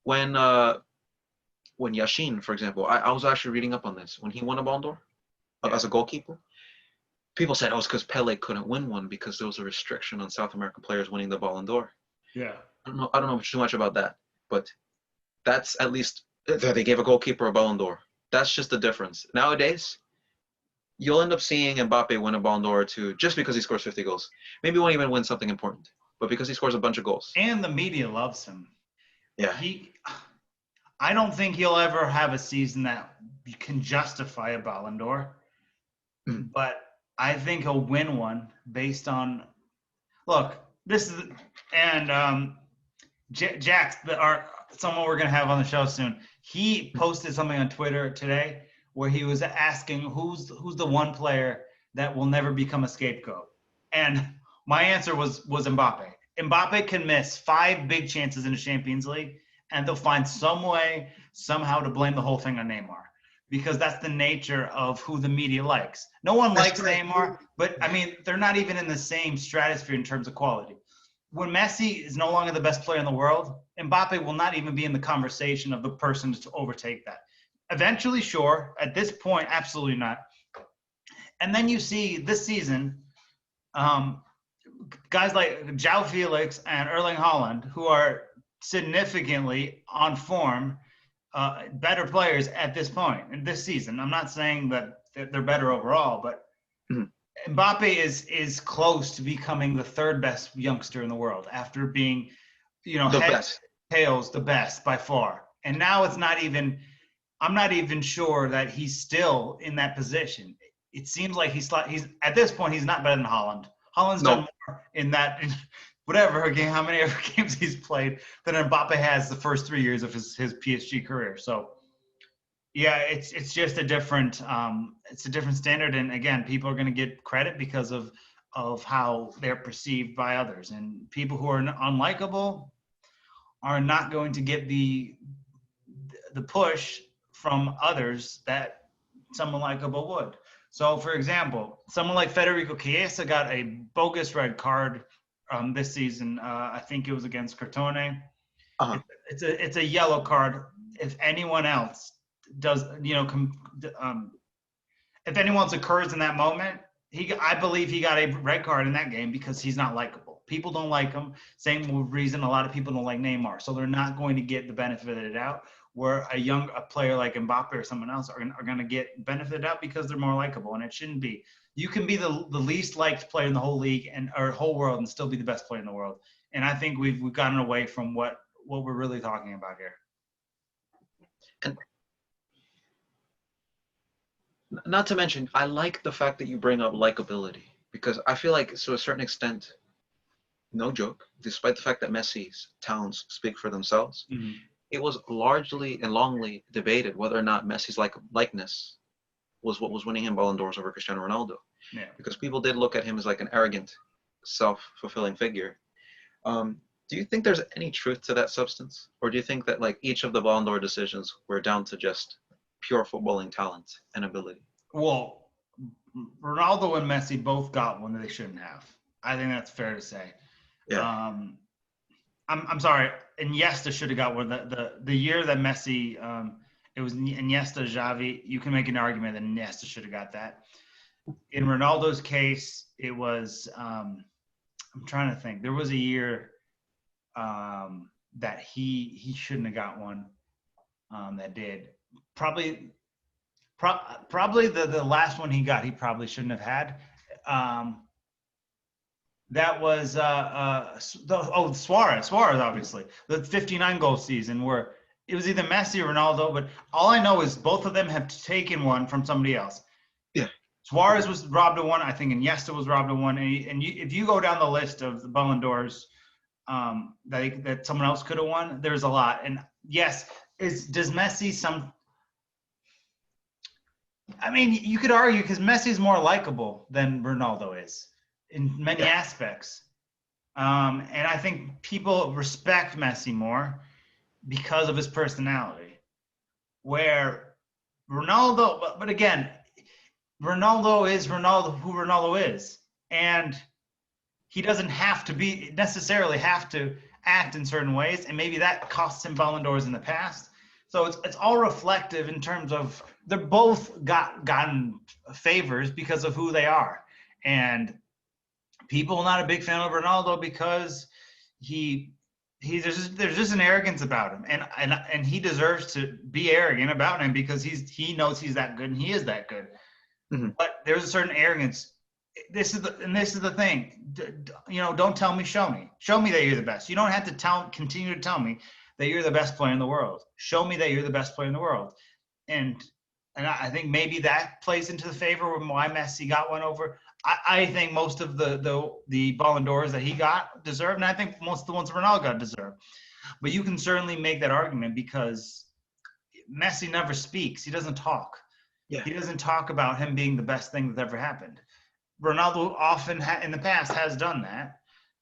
When Yashin, for example, I was actually reading up on this. When he won a Ballon d'Or as a goalkeeper, people said, it's because Pele couldn't win one because there was a restriction on South American players winning the Ballon d'Or. Yeah. I don't know too much about that, but that's at least they gave a goalkeeper a Ballon d'Or. That's just the difference. Nowadays, you'll end up seeing Mbappe win a Ballon d'Or too, just because he scores 50 goals. Maybe he won't even win something important, but because he scores a bunch of goals. And the media loves him. Yeah. I don't think he'll ever have a season that can justify a Ballon d'Or, but I think he'll win one based on. Look, this is Jax, someone we're gonna have on the show soon. He posted something on Twitter today where he was asking who's the one player that will never become a scapegoat, and my answer was Mbappe. Mbappe can miss 5 big chances in the Champions League, and they'll find some way, somehow, to blame the whole thing on Neymar, because that's the nature of who the media likes. No one likes Neymar, but I mean, they're not even in the same stratosphere in terms of quality. When Messi is no longer the best player in the world, Mbappe will not even be in the conversation of the person to overtake that. Eventually, sure. At this point, absolutely not. And then you see this season, guys like João Felix and Erling Haaland, who are significantly on form, better players at this point in this season. I'm not saying that they're better overall, but Mbappe is close to becoming the 3rd best youngster in the world after being, tails the best by far. And now it's not even. I'm not even sure that he's still in that position. It seems like he's at this point he's not better than Haaland. Haaland's done more in whatever game, how many ever games he's played than Mbappe has the first 3 years of his PSG career. So, yeah, it's just a different standard. And again, people are going to get credit because of how they're perceived by others, and people who are unlikable are not going to get the push from others that someone likable would. So, for example, someone like Federico Chiesa got a bogus red card this season. I think it was against Crotone. It's a yellow card. If anyone else does, if anyone else occurs in that moment, I believe he got a red card in that game because he's not likable. People don't like him. Same reason a lot of people don't like Neymar. So they're not going to get the benefit of the doubt. Where a player like Mbappe or someone else are going to get benefited out because they're more likable, and it shouldn't be. You can be the least liked player in the whole league or whole world and still be the best player in the world. And I think we've gotten away from what we're really talking about here. And not to mention, I like the fact that you bring up likability, because I feel like to a certain extent, no joke, despite the fact that Messi's talents speak for themselves, it was largely and longly debated whether or not Messi's likeness was what was winning him Ballon d'Ors over Cristiano Ronaldo. Yeah. Because people did look at him as like an arrogant, self-fulfilling figure. Do you think there's any truth to that substance? Or do you think that each of the Ballon d'Or decisions were down to just pure footballing talent and ability? Well, Ronaldo and Messi both got one that they shouldn't have. I think that's fair to say. Yeah. I'm sorry. Iniesta should have got one. The year that Messi, it was Iniesta, Xavi. You can make an argument that Iniesta should have got that. In Ronaldo's case, it was. I'm trying to think. There was a year that he shouldn't have got one. That did probably the last one he got. He probably shouldn't have had. That was Suarez, obviously. The 59 goal season where it was either Messi or Ronaldo, but all I know is both of them have taken one from somebody else. Yeah. Suarez was robbed of one. I think Iniesta was robbed of one. If you go down the list of the Ballon d'Ors that someone else could have won, there's a lot. And yes, does Messi some? I mean, you could argue because Messi's more likable than Ronaldo is in many aspects. And I think people respect Messi more because of his personality. Where Ronaldo, but again, Ronaldo is Ronaldo who Ronaldo is. And he doesn't necessarily have to act in certain ways. And maybe that costs him Ballon d'Ors in the past. So it's all reflective in terms of they're both gotten favors because of who they are. And people are not a big fan of Ronaldo because there's just an arrogance about him, and he deserves to be arrogant about him because he knows he's that good and he is that good. Mm-hmm. But there's a certain arrogance. This is the thing. Don't tell me, show me. Show me that you're the best. You don't have to continue to tell me that you're the best player in the world. Show me that you're the best player in the world. And I think maybe that plays into the favor of why Messi got one over. I think most of the Ballon d'Ors that he got deserved, and I think most of the ones Ronaldo got deserved. But you can certainly make that argument because Messi never speaks. He doesn't talk. Yeah. He doesn't talk about him being the best thing that's ever happened. Ronaldo often in the past has done that,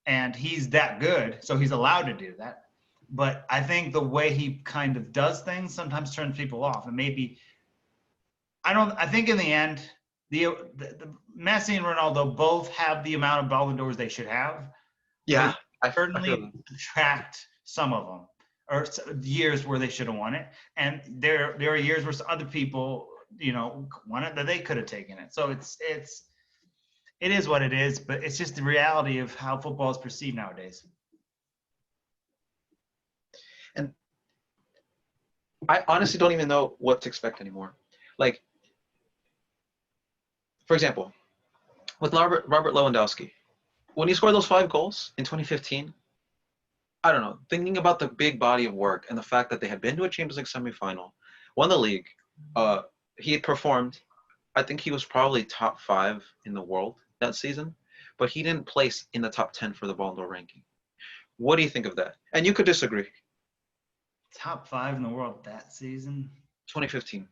and he's that good, so he's allowed to do that. But I think the way he kind of does things sometimes turns people off, and maybe I think in the end, the Messi and Ronaldo both have the amount of Ballon d'Ors they should have. Yeah, I certainly detract some of them, or years where they should have won it, and there are years where other people, won it that they could have taken it. So it is what it is, but it's just the reality of how football is perceived nowadays. And I honestly don't even know what to expect anymore. Like, for example, with Robert Lewandowski, when he scored those 5 goals in 2015, I don't know, thinking about the big body of work and the fact that they had been to a Champions League semifinal, won the league, he had performed. I think he was probably top 5 in the world that season, but he didn't place in the top 10 for the Ballon d'Or ranking. What do you think of that? And you could disagree. Top 5 in the world that season? 2015.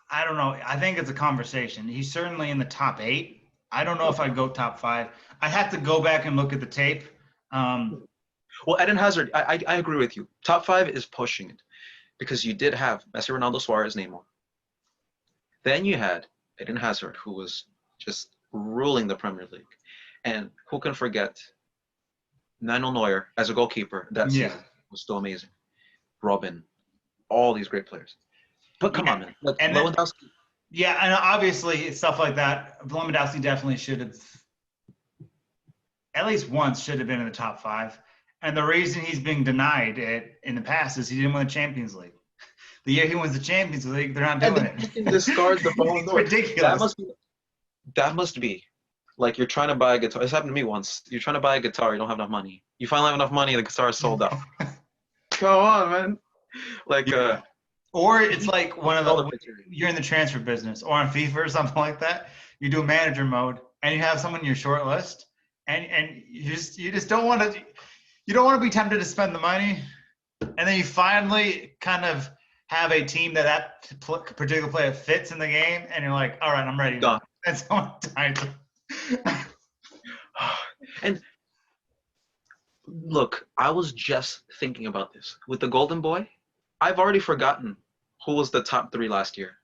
I don't know. I think it's a conversation. He's certainly in the top 8. I don't know if I'd go top 5. I have to go back and look at the tape. Well, Eden Hazard, I agree with you. Top 5 is pushing it because you did have Messi, Ronaldo, Suarez, Neymar. Then you had Eden Hazard, who was just ruling the Premier League. And who can forget Manuel Neuer as a goalkeeper that season was still amazing. Robin, all these great players. But come on, man. Like, and Lewandowski. Yeah, and obviously stuff like that, Lewandowski definitely should have, at least once, should have been in the top 5. And the reason he's being denied it in the past is he didn't win the Champions League. The year he wins the Champions League, they're not doing it. You can discard the Ballon d'Or. Ridiculous. That must be like you're trying to buy a guitar. This happened to me once. You're trying to buy a guitar, you don't have enough money. You finally have enough money, the guitar is sold out. Come on, man. Like, or it's like you're in the transfer business or on FIFA or something like that. You do manager mode and you have someone in your short list, and you just don't want to be tempted to spend the money, and then you finally kind of have a team that particular player fits in the game, and you're like, all right, I'm ready. Done. And someone died. And look, I was just thinking about this with the Golden Boy. I've already forgotten who was the top 3 last year.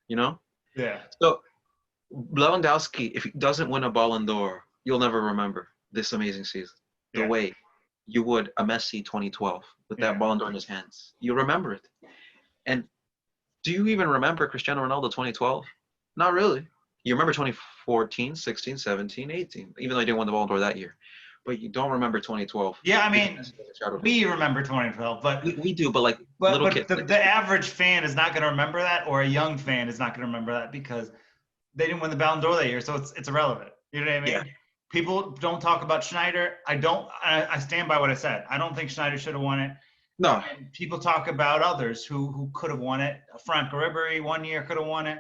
Yeah. So Lewandowski, if he doesn't win a Ballon d'Or, you'll never remember this amazing season the way you would a Messi 2012 with that Ballon d'Or in his hands. You remember it. And do you even remember Cristiano Ronaldo 2012? Not really. You remember 2014, 16, 17, 18, even though he didn't win the Ballon d'Or that year. But you don't remember 2012. Yeah, I mean, we remember 2012, but we do, but like little kids. The average fan is not going to remember that, or a young fan is not going to remember that because they didn't win the Ballon d'Or that year, so it's irrelevant. You know what I mean? Yeah. People don't talk about Schneider. I stand by what I said. I don't think Schneider should have won it. No, And people talk about others who could have won it. Frank Ribery one year could have won it,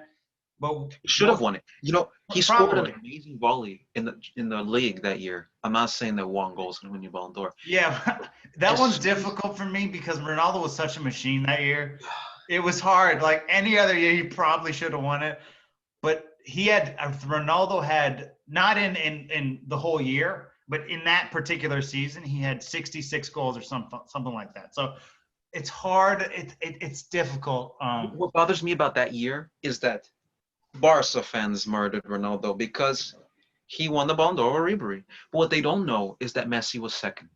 but he should have most won it. You know, he scored an probably. amazing volley in the league that year. I'm not saying that one goal is going to win you Ballon d'Or. Yeah, that As one's soon as difficult for me because Ronaldo was such a machine that year. It was hard. Like any other year, he probably should have won it. But Ronaldo had not in the whole year, but in that particular season, he had 66 goals or something like that. So it's hard. It's difficult. what bothers me about that year is that Barca fans murdered Ronaldo because he won the Ballon d'Or over Ribery. But what they don't know is that Messi was second,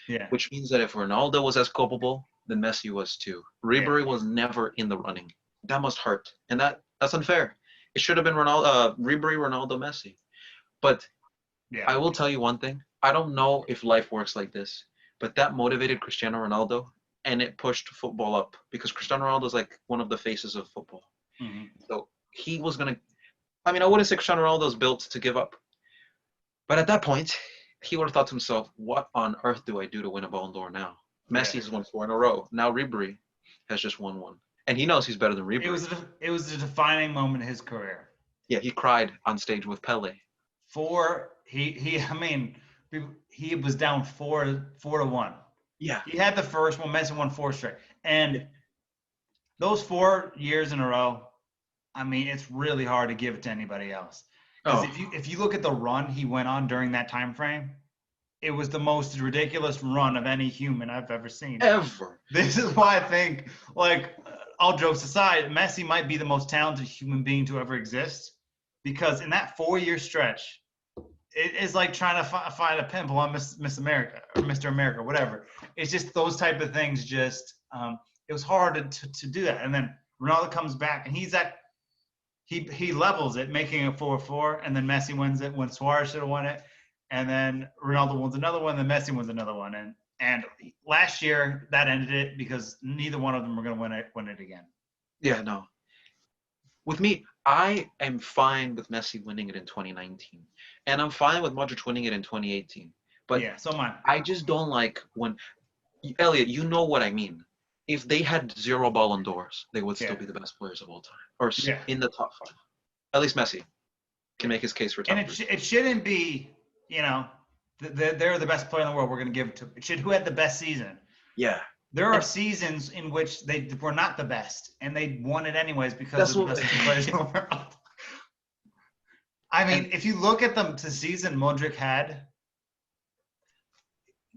Yeah, which means that if Ronaldo was as culpable, then Messi was too. yeah, Ribery was never in the running. That must hurt, and that's unfair. It should have been Ribery, Ronaldo, Messi. But yeah, I will tell you one thing. I don't know if life works like this, but that motivated Cristiano Ronaldo, and it pushed football up because Cristiano Ronaldo is like one of the faces of football. hmm So he was gonna. I mean, I wouldn't say Cristiano Ronaldo's built to give up, but at that point, he would have thought to himself, "What on earth do I do to win a Ballon d'Or now?" yeah. Messi has won four in a row. Now Ribery has just won one, and he knows he's better than Ribery. It was a defining moment in his career. Yeah, he cried on stage with Pele. I mean, he was down 4-1. Yeah. He had the first one. Messi won 4 straight, and those 4 years in a row. I mean, it's really hard to give it to anybody else because Oh, if you look at the run he went on during that time frame, it was the most ridiculous run of any human I've ever seen. ever. This is why I think, like, all jokes aside, Messi might be the most talented human being to ever exist because in that 4 year stretch, it is like trying to find a pimple on Miss America or Mr. America, whatever. It's just those type of things. It was hard to do that. And then Ronaldo comes back and he levels it, making it 4-4, and then Messi wins it when Suarez should have won it, and then Ronaldo wins another one, then Messi wins another one, and last year that ended it because neither one of them were going to win it again. Yeah, no. With me, I am fine with Messi winning it in 2019, and I'm fine with Modric winning it in 2018. But Yeah, so mine. I just don't like when Elliot. You know what I mean. If they had zero Ballon d'Ors, they would still Yeah, be the best players of all time, or yeah, in the top five. At least Messi can make his case for and top three. it shouldn't be, you know, they're the best player in the world. We're going to give it to. It should who had the best season. Yeah, There are and seasons in which they were not the best, and they won it anyways because that's of the what. best two players in the world. I And mean, if you look at the season Modric had,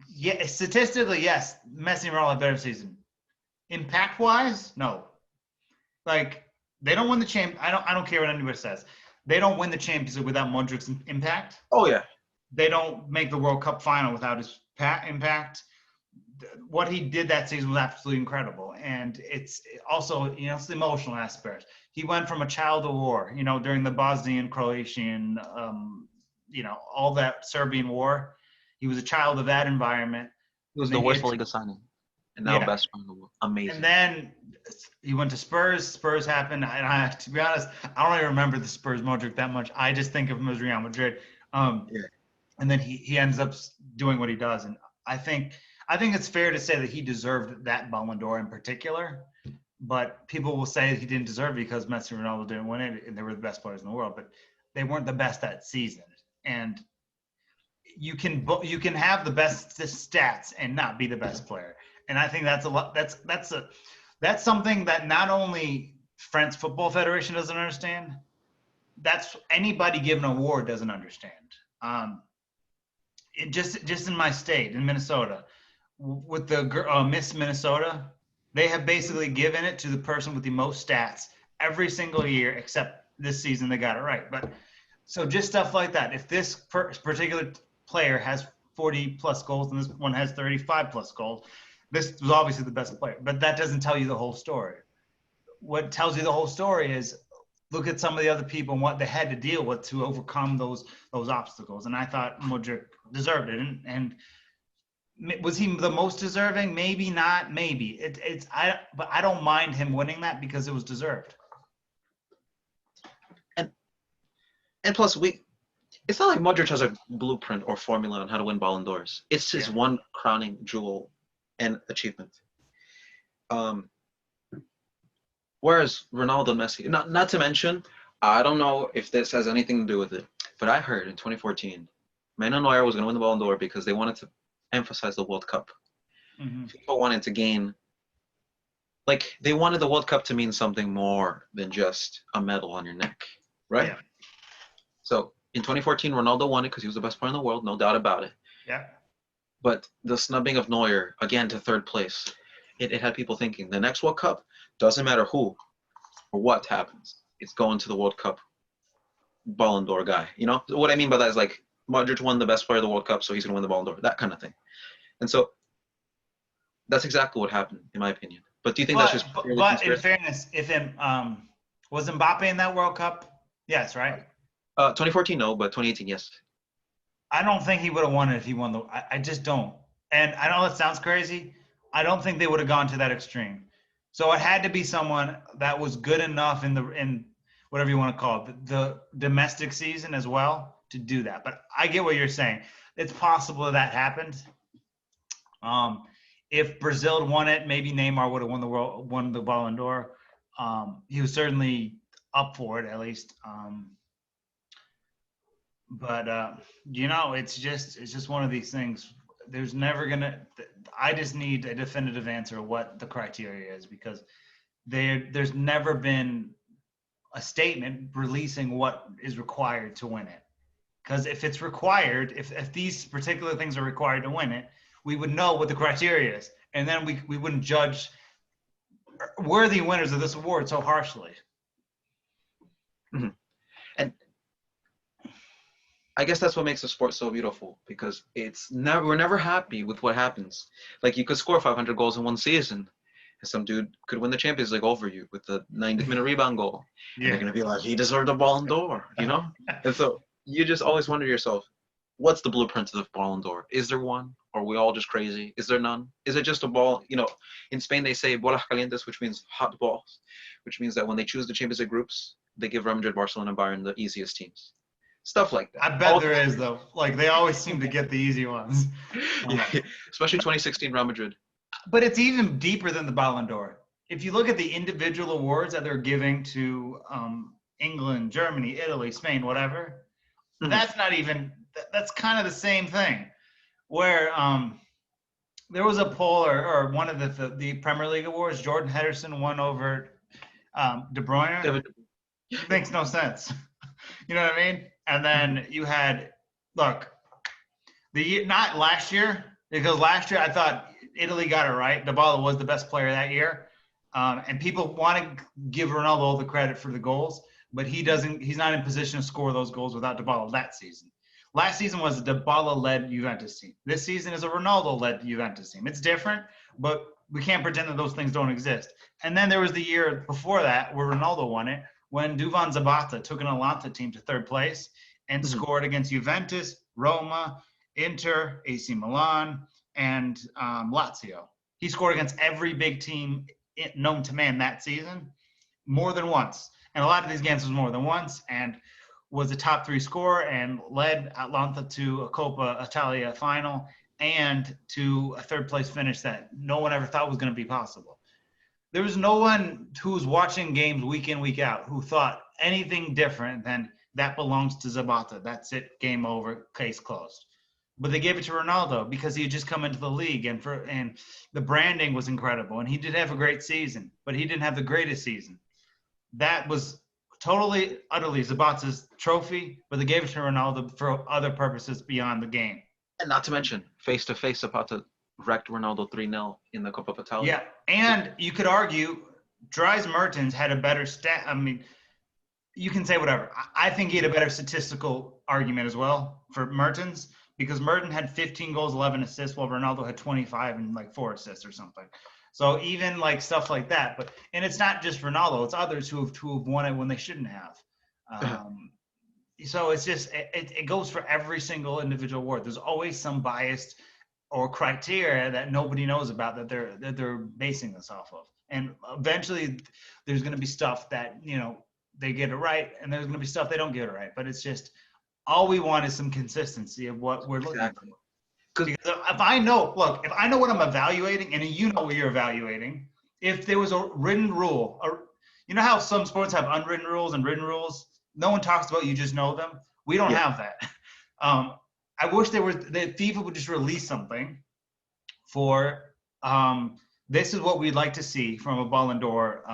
yeah, statistically, yes, Messi and Ronaldo had a better season. Impact wise, no. Like they don't win the champ. I don't care what anybody says. They don't win the championship without Modric's impact. oh yeah, They don't make the World Cup final without his impact. What he did that season was absolutely incredible, and it's also it's the emotional aspect. He went from a child of war, during the Bosnian, Croatian, all that Serbian war. He was a child of that environment, he was and the then worst La Liga signing, and now yeah, best player in the world. and Amazing. then he went to Spurs. Spurs happened, and to be honest, I don't even remember the Spurs Modric that much. I just think of him as Real Madrid. Um, Yeah. and then he ends up doing what he does, and I think it's fair to say that he deserved that Ballon d'Or in particular. But people will say he didn't deserve it because Messi and Ronaldo didn't win it, and they were the best players in the world. But they weren't the best that season, and you can have the best stats and not be the best player. And I think that's a lot. That's something that not only French Football Federation doesn't understand. That's anybody given an award doesn't understand. Just in my state, in Minnesota, with the Miss Minnesota, they have basically given it to the person with the most stats every single year, except this season they got it right. But so just stuff like that. If this particular player has 40 plus goals and this one has 35 plus goals, this was obviously the best player. But that doesn't tell you the whole story. What tells you the whole story is look at some of the other people and what they had to deal with to overcome those obstacles. And I thought Modric deserved it. And was he the most deserving? Maybe not. Maybe but I don't mind him winning that because it was deserved. And plus, it's not like Modric has a blueprint or formula on how to win Ballon d'Ors. It's his Yeah. one crowning jewel and achievement. Um, whereas Ronaldo, Messi, not to mention, I don't know if this has anything to do with it, but I heard in 2014, Manuel Neuer was going to win the Ballon d'Or because they wanted to emphasize the World Cup. Hmm. FIFA wanted to gain, like, they wanted the World Cup to mean something more than just a medal on your neck, right? Yeah. So in 2014, Ronaldo won it because he was the best player in the world, no doubt about it. Yeah. But the snubbing of Neuer, again, to third place, it had people thinking the next World Cup, doesn't matter who or what happens, it's going to the World Cup Ballon d'Or guy. You know? What I mean by that is like, Modric won the best player of the World Cup, so he's going to win the Ballon d'Or, that kind of thing. And so that's exactly what happened, in my opinion. But do you think that's just purely But in conspiracy? fairness, if was Mbappe in that World Cup? Yes, right. 2014, no, but 2018, yes. I don't think he would have won it if he won the. I just don't. And I know that sounds crazy. I don't think they would have gone to that extreme. So it had to be someone that was good enough in whatever you want to call it, the domestic season as well to do that. But I get what you're saying. It's possible that happened. Um, if Brazil had won it, maybe Neymar would have won the Ballon d'Or. He was certainly up for it at least. But it's just one of these things. There's never gonna. I just need a definitive answer of what the criteria is because there's never been a statement releasing what is required to win it. Because if it's required, if these particular things are required to win it, we would know what the criteria is, and then we wouldn't judge worthy winners of this award so harshly. Mm-hmm. And I guess that's what makes the sport so beautiful because we're never happy with what happens. Like you could score 500 goals in one season, and some dude could win the Champions League over you with the 90th minute rebound goal, and Yeah. you're gonna be like, he deserved a Ballon d'Or, you know? And so you just always wonder to yourself, what's the blueprint of the Ballon d'Or? Is there one? Are we all just crazy? Is there none? Is it just a ball? You know, in Spain they say bolas calientes, which means hot balls, which means that when they choose the Champions League groups, they give Real Madrid, Barcelona, and Bayern the easiest teams. Stuff like that. I bet there is though. Like they always seem to get the easy ones. Yeah, especially 2016 Real Madrid. But it's even deeper than the Ballon d'Or. If you look at the individual awards that they're giving to England, Germany, Italy, Spain, whatever, that's not even. That's kind of the same thing. Where there was a poll or one of the Premier League awards, Jordan Henderson won over De Bruyne. It makes no sense. You know what I mean? And then you had, not last year, because last year I thought Italy got it right. Dybala was the best player that year. And people want to give Ronaldo all the credit for the goals, but he's not in position to score those goals without Dybala that season. Last season was a Dybala-led Juventus team. This season is a Ronaldo-led Juventus team. It's different, but we can't pretend that those things don't exist. And then there was the year before that where Ronaldo won it, when Duvan Zapata took an Atalanta team to third place and scored against Juventus, Roma, Inter, AC Milan, and Lazio. He scored against every big team known to man that season more than once. And a lot of these games was more than once and was a top 3 scorer and led Atalanta to a Coppa Italia final and to a third place finish that no one ever thought was going to be possible. There was no one who was watching games week in, week out who thought anything different than that belongs to Zapata. That's it. Game over. Case closed. But they gave it to Ronaldo because he had just come into the league and the branding was incredible. And he did have a great season, but he didn't have the greatest season. That was totally, utterly Zapata's trophy, but they gave it to Ronaldo for other purposes beyond the game. And not to mention, face-to-face, Zapata wrecked Ronaldo 3-0 in the Coppa Italia. Yeah, and you could argue Dries Mertens had a better stat. I mean, you can say whatever. I think he had a better statistical argument as well for Mertens because Mertens had 15 goals, 11 assists, while Ronaldo had 25 and like 4 assists or something. So even like stuff like that. And it's not just Ronaldo; it's others who have won it when they shouldn't have. So it's just it goes for every single individual award. There's always some biased or criteria that nobody knows about that they're basing this off of. And eventually there's going to be stuff that, they get it right and there's going to be stuff they don't get it right. But it's just all we want is some consistency of what we're looking for. Because if I know what I'm evaluating and you know what you're evaluating if there was a written rule, you know how some sports have unwritten rules and written rules? No one talks about, you just know them. We don't have that. I wish that FIFA would just release something for this is what we'd like to see from a Ballon d'Or,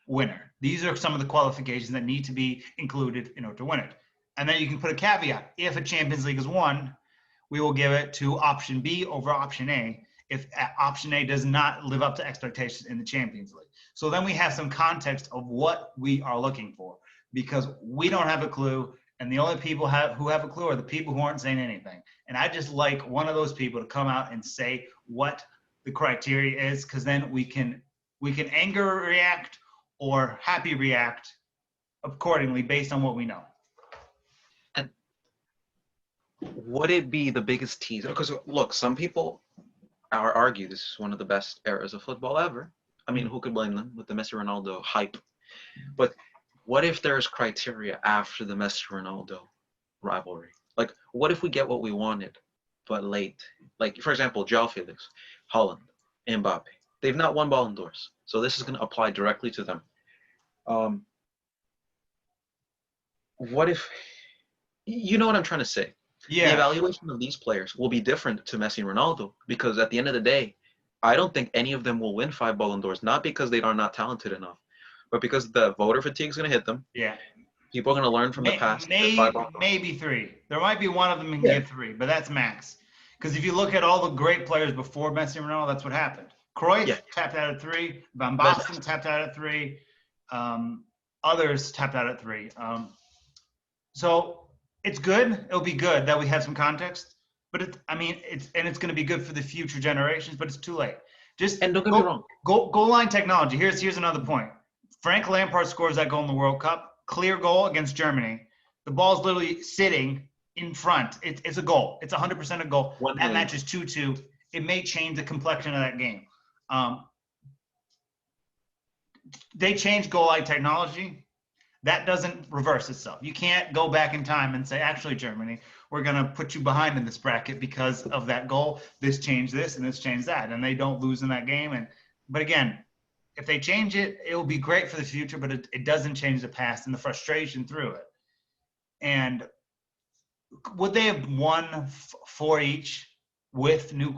winner. These are some of the qualifications that need to be included in order to win it. And then you can put a caveat. If a Champions League is won, we will give it to option B over option A if option A does not live up to expectations in the Champions League. So then we have some context of what we are looking for, because we don't have a clue, and the only people who have a clue are the people who aren't saying anything. And I just like one of those people to come out and say what the criteria is, because then we can anger react or happy react accordingly based on what we know. And would it be the biggest teaser? Because look, some people argue this is one of the best eras of football ever. I mean, who could blame them with the Messi Ronaldo hype? But what if there's criteria after the Messi Ronaldo rivalry? Like, what if we get what we wanted, but late? Like, for example, João Felix, Holland, Mbappe. They've not won Ballon d'Ors, so this is going to apply directly to them. What if, you know what I'm trying to say? Yeah. The evaluation of these players will be different to Messi and Ronaldo, because at the end of the day, I don't think any of them will win 5 Ballon d'Ors, not because they are not talented enough, but because the voter fatigue is going to hit them. Yeah. People are going to learn from the past. Maybe 3. There might be one of them who can get 3, but that's max. Because if you look at all the great players before Messi and Ronaldo, that's what happened. Cruyff tapped out at 3. Van Basten tapped out at 3. Others tapped out at 3. So it's good. It'll be good that we have some context. But it's going to be good for the future generations. But it's too late. And don't get me wrong. Goal line technology. Here's another point. Frank Lampard scores that goal in the World Cup. Clear goal against Germany. The ball's literally sitting in front. It's a goal. It's 100% a goal. That match is 2-2. It may change the complexion of that game. They changed goal line technology. That doesn't reverse itself. You can't go back in time and say, actually, Germany, we're going to put you behind in this bracket because of that goal. This changed this and this changed that. And they don't lose in that game. But again, if they change it, it will be great for the future, but it doesn't change the past and the frustration through it. And would they have won 4 each with new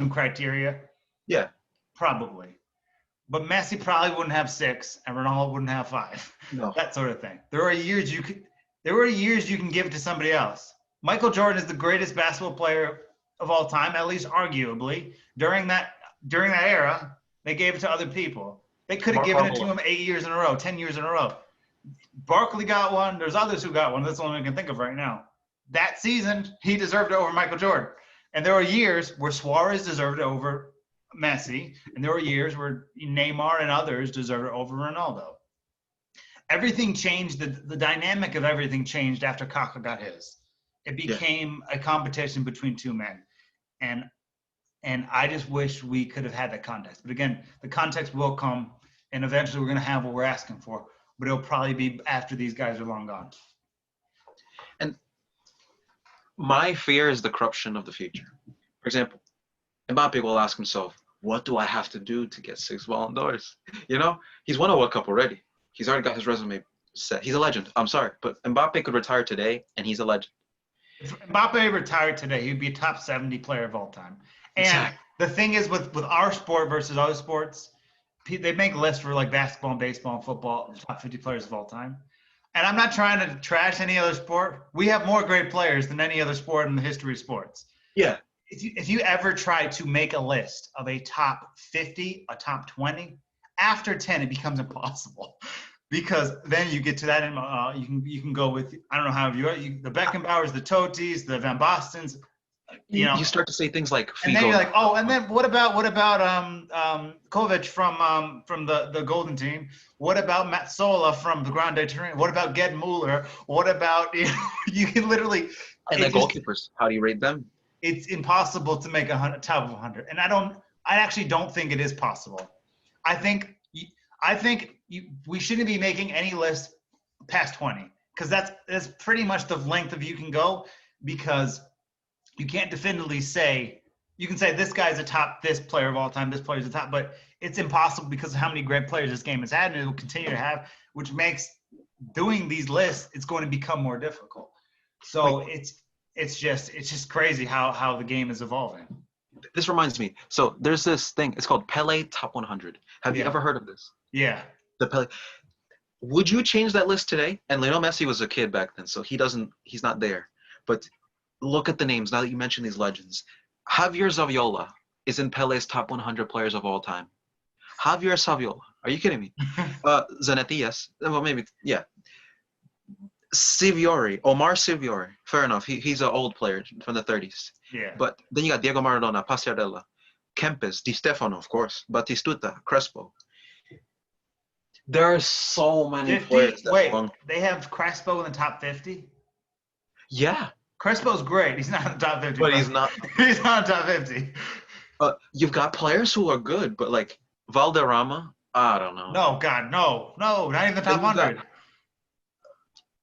criteria? Yeah. Probably. But Messi probably wouldn't have 6, and Ronaldo wouldn't have 5. No. That sort of thing. There are years you can give it to somebody else. Michael Jordan is the greatest basketball player of all time, at least arguably. During that era, they gave it to other people. They could have given it to him 8 years in a row, 10 years in a row. Barkley got one. There's others who got one. That's the only one I can think of right now. That season, he deserved it over Michael Jordan. And there were years where Suarez deserved it over Messi, and there were years where Neymar and others deserved it over Ronaldo. Everything changed. The dynamic of everything changed after Kaká got his. It became a competition between 2 men. And I just wish we could have had that context. But again, the context will come, and eventually we're going to have what we're asking for. But it'll probably be after these guys are long gone. And my fear is the corruption of the future. For example, Mbappe will ask himself, what do I have to do to get 6 Ballon d'Ors? He's won a World Cup already. He's already got his resume set. He's a legend. I'm sorry, but Mbappe could retire today, and he's a legend. If Mbappe retired today, he'd be a top 70 player of all time. And the thing is, with our sport versus other sports, they make lists for like basketball and baseball and football, top 50 players of all time. And I'm not trying to trash any other sport. We have more great players than any other sport in the history of sports. Yeah. If you ever try to make a list of a top 50, a top 20, after 10 it becomes impossible, because then you get to that and you can go with, I don't know how the Beckenbauers, the Totis, the Van Bastens. You start to say things like Figo. And then you're like, oh, and then what about Kovac from the Golden Team? What about Mazzola from the Grande Torino? What about Gerd Müller? What about you can literally and the goalkeepers? How do you rate them? It's impossible to make a top of 100, and I actually don't think it is possible. I think we shouldn't be making any list past 20, because that's pretty much the length of you can go, because you can't definitively say you can say this guy's this player of all time, this player's the top, but it's impossible because of how many great players this game has had and it will continue to have, which makes doing these lists, it's going to become more difficult. So it's just crazy how the game is evolving. This reminds me. So there's this thing. It's called Pele Top 100. Have you ever heard of this? Yeah. The Pele. Would you change that list today? And Lionel Messi was a kid back then, so he's not there. But look at the names now that you mention these legends. Javier Saviola is in Pele's top 100 players of all time. Javier Saviola. Are you kidding me? Zanetti, yes. Well, maybe, yeah. Omar Siviori. Fair enough. He's an old player from the 30s. Yeah. But then you got Diego Maradona, Passerella, Kempes, Di Stefano, of course, Batistuta, Crespo. There are so many 50? players. They have Crespo in the top 50? Yeah. Crespo's great. He's not in the top 50. But he's not. He's not in the top 50. You've got players who are good, but like Valderrama, I don't know. No, God, no, not even the top 100.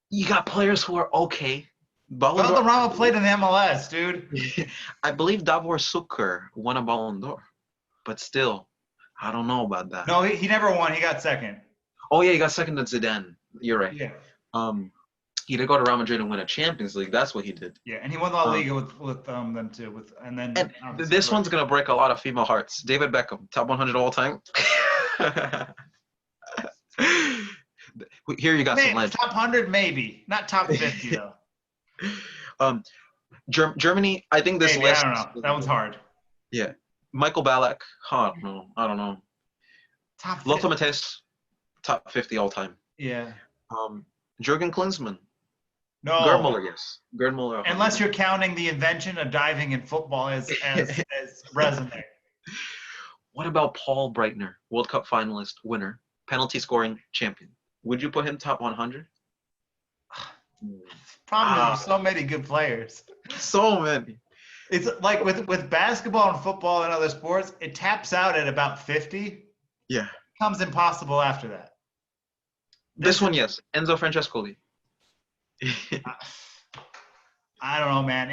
You got players who are okay. Valderrama played in the MLS, dude. I believe Davor Suker won a Ballon d'Or, but still, I don't know about that. No, he never won. He got second. Oh yeah, he got second to Zidane. You're right. Yeah. He did go to Real Madrid and win a Champions League. That's what he did. Yeah, and he won the La Liga with them too. And this one's gonna break a lot of female hearts. David Beckham, top 100 all time. Here you got some legends. Top 100, maybe, not top 50 though. Germany. I think this list. I don't know. That one's hard. Yeah, Michael Ballack. I don't know. Top 50. Lothar Matthäus, top 50 all time. Yeah. Jurgen Klinsmann. No. Gerd Muller, yes. Gerd Muller. Unless you're counting the invention of diving in football as resume. What about Paul Breitner, World Cup finalist, winner, penalty scoring champion? Would you put him top 100? Probably so many good players. So many. It's like with basketball and football and other sports, it taps out at about 50. Yeah. It becomes impossible after that. This one, yes. Enzo Francescoli. I don't know, man.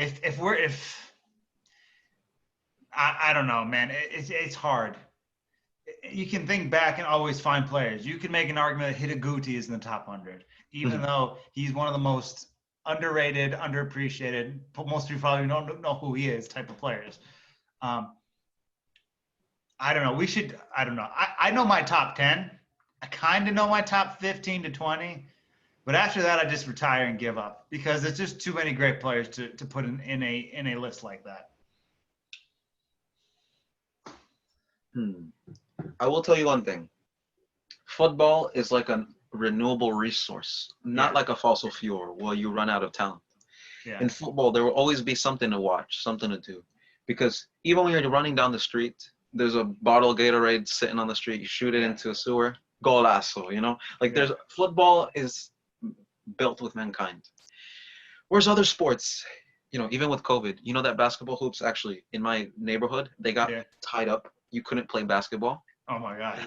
I don't know, man. It's hard. You can think back and always find players. You can make an argument that Hidegkuti is in the top 100, even though he's one of the most underrated, underappreciated, most people probably don't know who he is type of players. I don't know. I don't know. I know my top 10. I kind of know my top 15 to 20. But after that, I just retire and give up because there's just too many great players to put in a list like that. I will tell you one thing. Football is like a renewable resource, not like a fossil fuel where you run out of talent. Yeah. In football, there will always be something to watch, something to do. Because even when you're running down the street, there's a bottle of Gatorade sitting on the street. You shoot it into a sewer, golazo, you know? Like football is built with mankind. Whereas other sports, even with COVID, that basketball hoops actually in my neighborhood, they got tied up. You couldn't play basketball. Oh my God.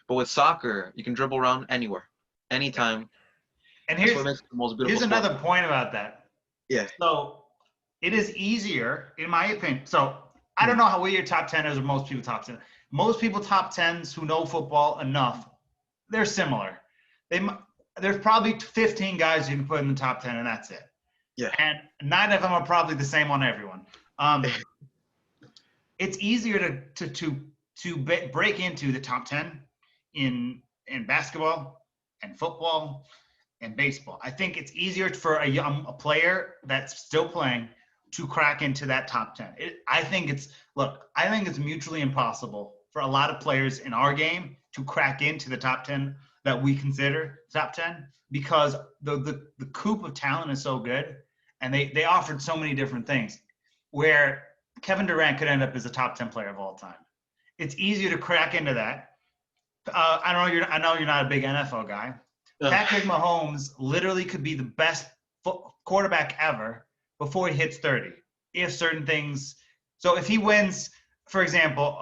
But with soccer, you can dribble around anywhere, anytime. And that's what makes it the most beautiful here's sport. another point about that. Yeah. So it is easier, in my opinion. So I don't know what your top 10 is or most people top 10. Most people top 10s who know football enough, they're similar. There's probably 15 guys you can put in the top 10, and that's it. Yeah. And 9 of them are probably the same on everyone. It's easier to break into the top 10 in basketball and football and baseball. I think it's easier for a player that's still playing to crack into that top 10. I think it's mutually impossible for a lot of players in our game to crack into the top 10 that we consider top 10 because the coop of talent is so good and they offered so many different things where Kevin Durant could end up as a top 10 player of all time. It's easier to crack into that. I know you're not a big NFL guy. Patrick Mahomes literally could be the best quarterback ever before he hits 30. If certain things, so if he wins, for example,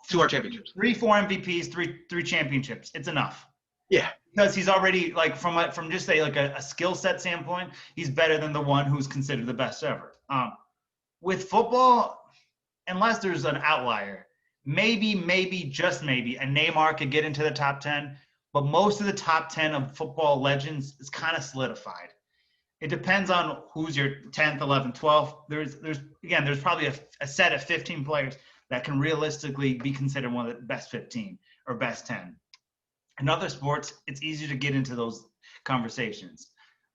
2 championships, 4 MVPs, 3 championships, it's enough. Yeah, because he's already from just a skill set standpoint, he's better than the one who's considered the best ever. With football, unless there's an outlier, maybe, just maybe, a Neymar could get into the top 10, but most of the top 10 of football legends is kind of solidified. It depends on who's your 10th, 11th, 12th. There's probably a set of 15 players that can realistically be considered one of the best 15 or best 10. In other sports, it's easier to get into those conversations.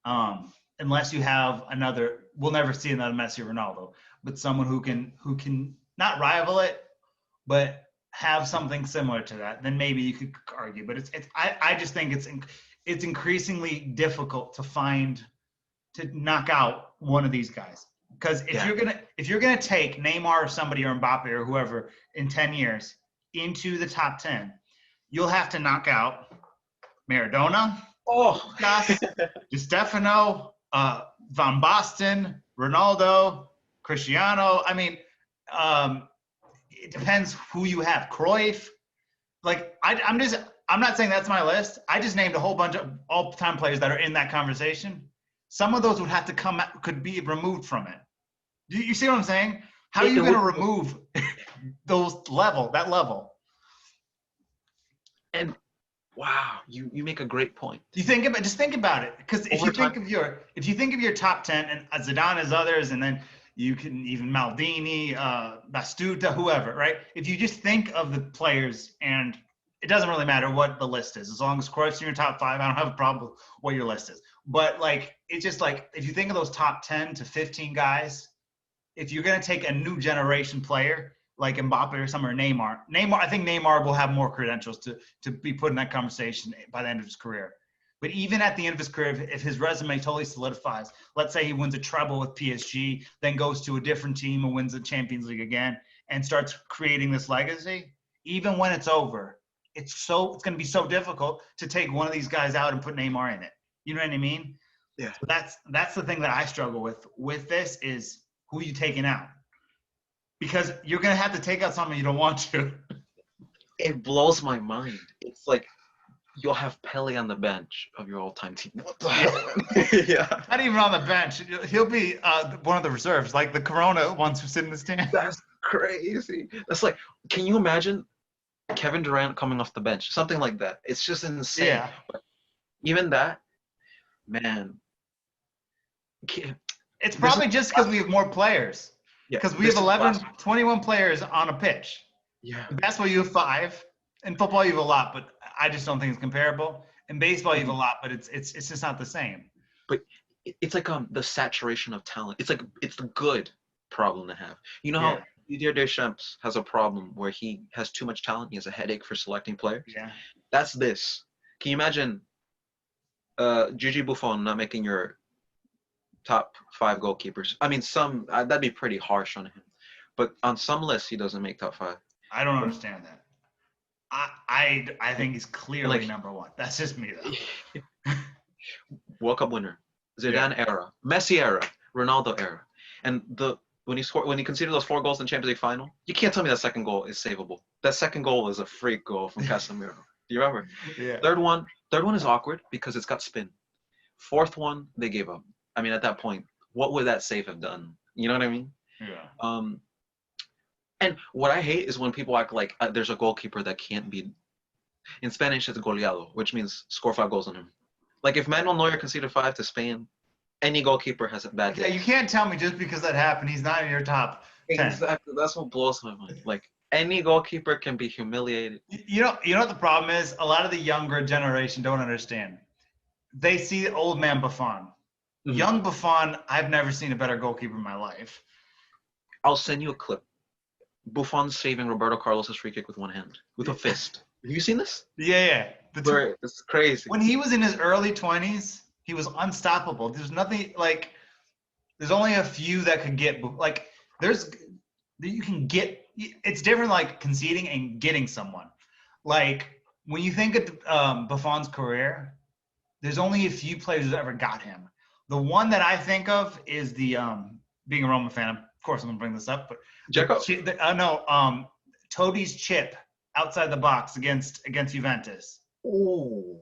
Unless you have another, we'll never see another Messi or Ronaldo, but someone who can not rival it, but have something similar to that, then maybe you could argue. But I just think it's increasingly difficult to knock out one of these guys. Because if you're gonna take Neymar or somebody or Mbappe or whoever in 10 years into the top 10, you'll have to knock out Maradona, Di Stefano, Van Basten, Ronaldo, Cristiano. I mean, it depends who you have. Cruyff. Like I'm not saying that's my list. I just named a whole bunch of all-time players that are in that conversation. Some of those would have to could be removed from it. You see what I'm saying? How are you going to remove that level? And wow, you make a great point. Just think about it, because if you think of your top 10 and Zidane is others, and then you can even Maldini, Bastuta, whoever, right? If you just think of the players, and it doesn't really matter what the list is, as long as Cruyff's in your top 5, I don't have a problem with what your list is. But like, it's just like, if you think of those top 10 to 15 guys, if you're going to take a new generation player like Mbappe or some, or Neymar, I think Neymar will have more credentials to be put in that conversation by the end of his career. But even at the end of his career, if his resume totally solidifies, let's say he wins a treble with PSG, then goes to a different team and wins the Champions League again, and starts creating this legacy, even when it's over, it's going to be so difficult to take one of these guys out and put Neymar in it. You know what I mean? Yeah. So that's the thing that I struggle with this, is who you taking out. Because you're going to have to take out someone you don't want to. It blows my mind. It's like you'll have Pele on the bench of your all-time team. What the hell? Yeah. Not even on the bench. He'll be one of the reserves, like the Corona ones who sit in the stand. That's crazy. That's like, can you imagine Kevin Durant coming off the bench? Something like that. It's just insane. Yeah. But even that, man. It's probably just because we have more players. Because we have 21 players on a pitch. Yeah. In basketball, you have 5. In football, you have a lot, but I just don't think it's comparable. In baseball, you have a lot, but it's just not the same. But it's like the saturation of talent. It's like it's the good problem to have. You know how Didier Deschamps has a problem where he has too much talent. He has a headache for selecting players. Yeah. That's this. Can you imagine Gigi Buffon not making your top 5 goalkeepers? I mean, that'd be pretty harsh on him. But on some lists, he doesn't make top 5. I don't understand that. I think he's clearly number 1. That's just me, though. World Cup winner, Zidane era, Messi era, Ronaldo era, and when he conceded those 4 goals in the Champions League final, you can't tell me that second goal is savable. That second goal is a freak goal from Casemiro. Do you remember? Yeah. Third one is awkward because it's got spin. Fourth one, they gave up. I mean, at that point, what would that save have done? You know what I mean? Yeah. And what I hate is when people act like there's a goalkeeper that can't be. In Spanish, it's goleado, which means score 5 goals on him. Like if Manuel Neuer conceded 5 to Spain, any goalkeeper has a bad day. Yeah, you can't tell me just because that happened, he's not in your top 10. Exactly. That's what blows my mind. Like any goalkeeper can be humiliated. You know what the problem is? A lot of the younger generation don't understand. They see old man Buffon. Mm-hmm. Young Buffon, I've never seen a better goalkeeper in my life. I'll send you a clip. Buffon saving Roberto Carlos's free kick with one hand, with a fist. Have you seen this? Yeah. It's crazy. When he was in his early 20s, he was unstoppable. There's nothing like. There's only a few that could get like. You can get. It's different, like conceding and getting someone. Like when you think of Buffon's career, there's only a few players who ever got him. The one that I think of is the being a Roman fan. Of course, I'm gonna bring this up, but Toby's chip outside the box against Juventus. Ooh.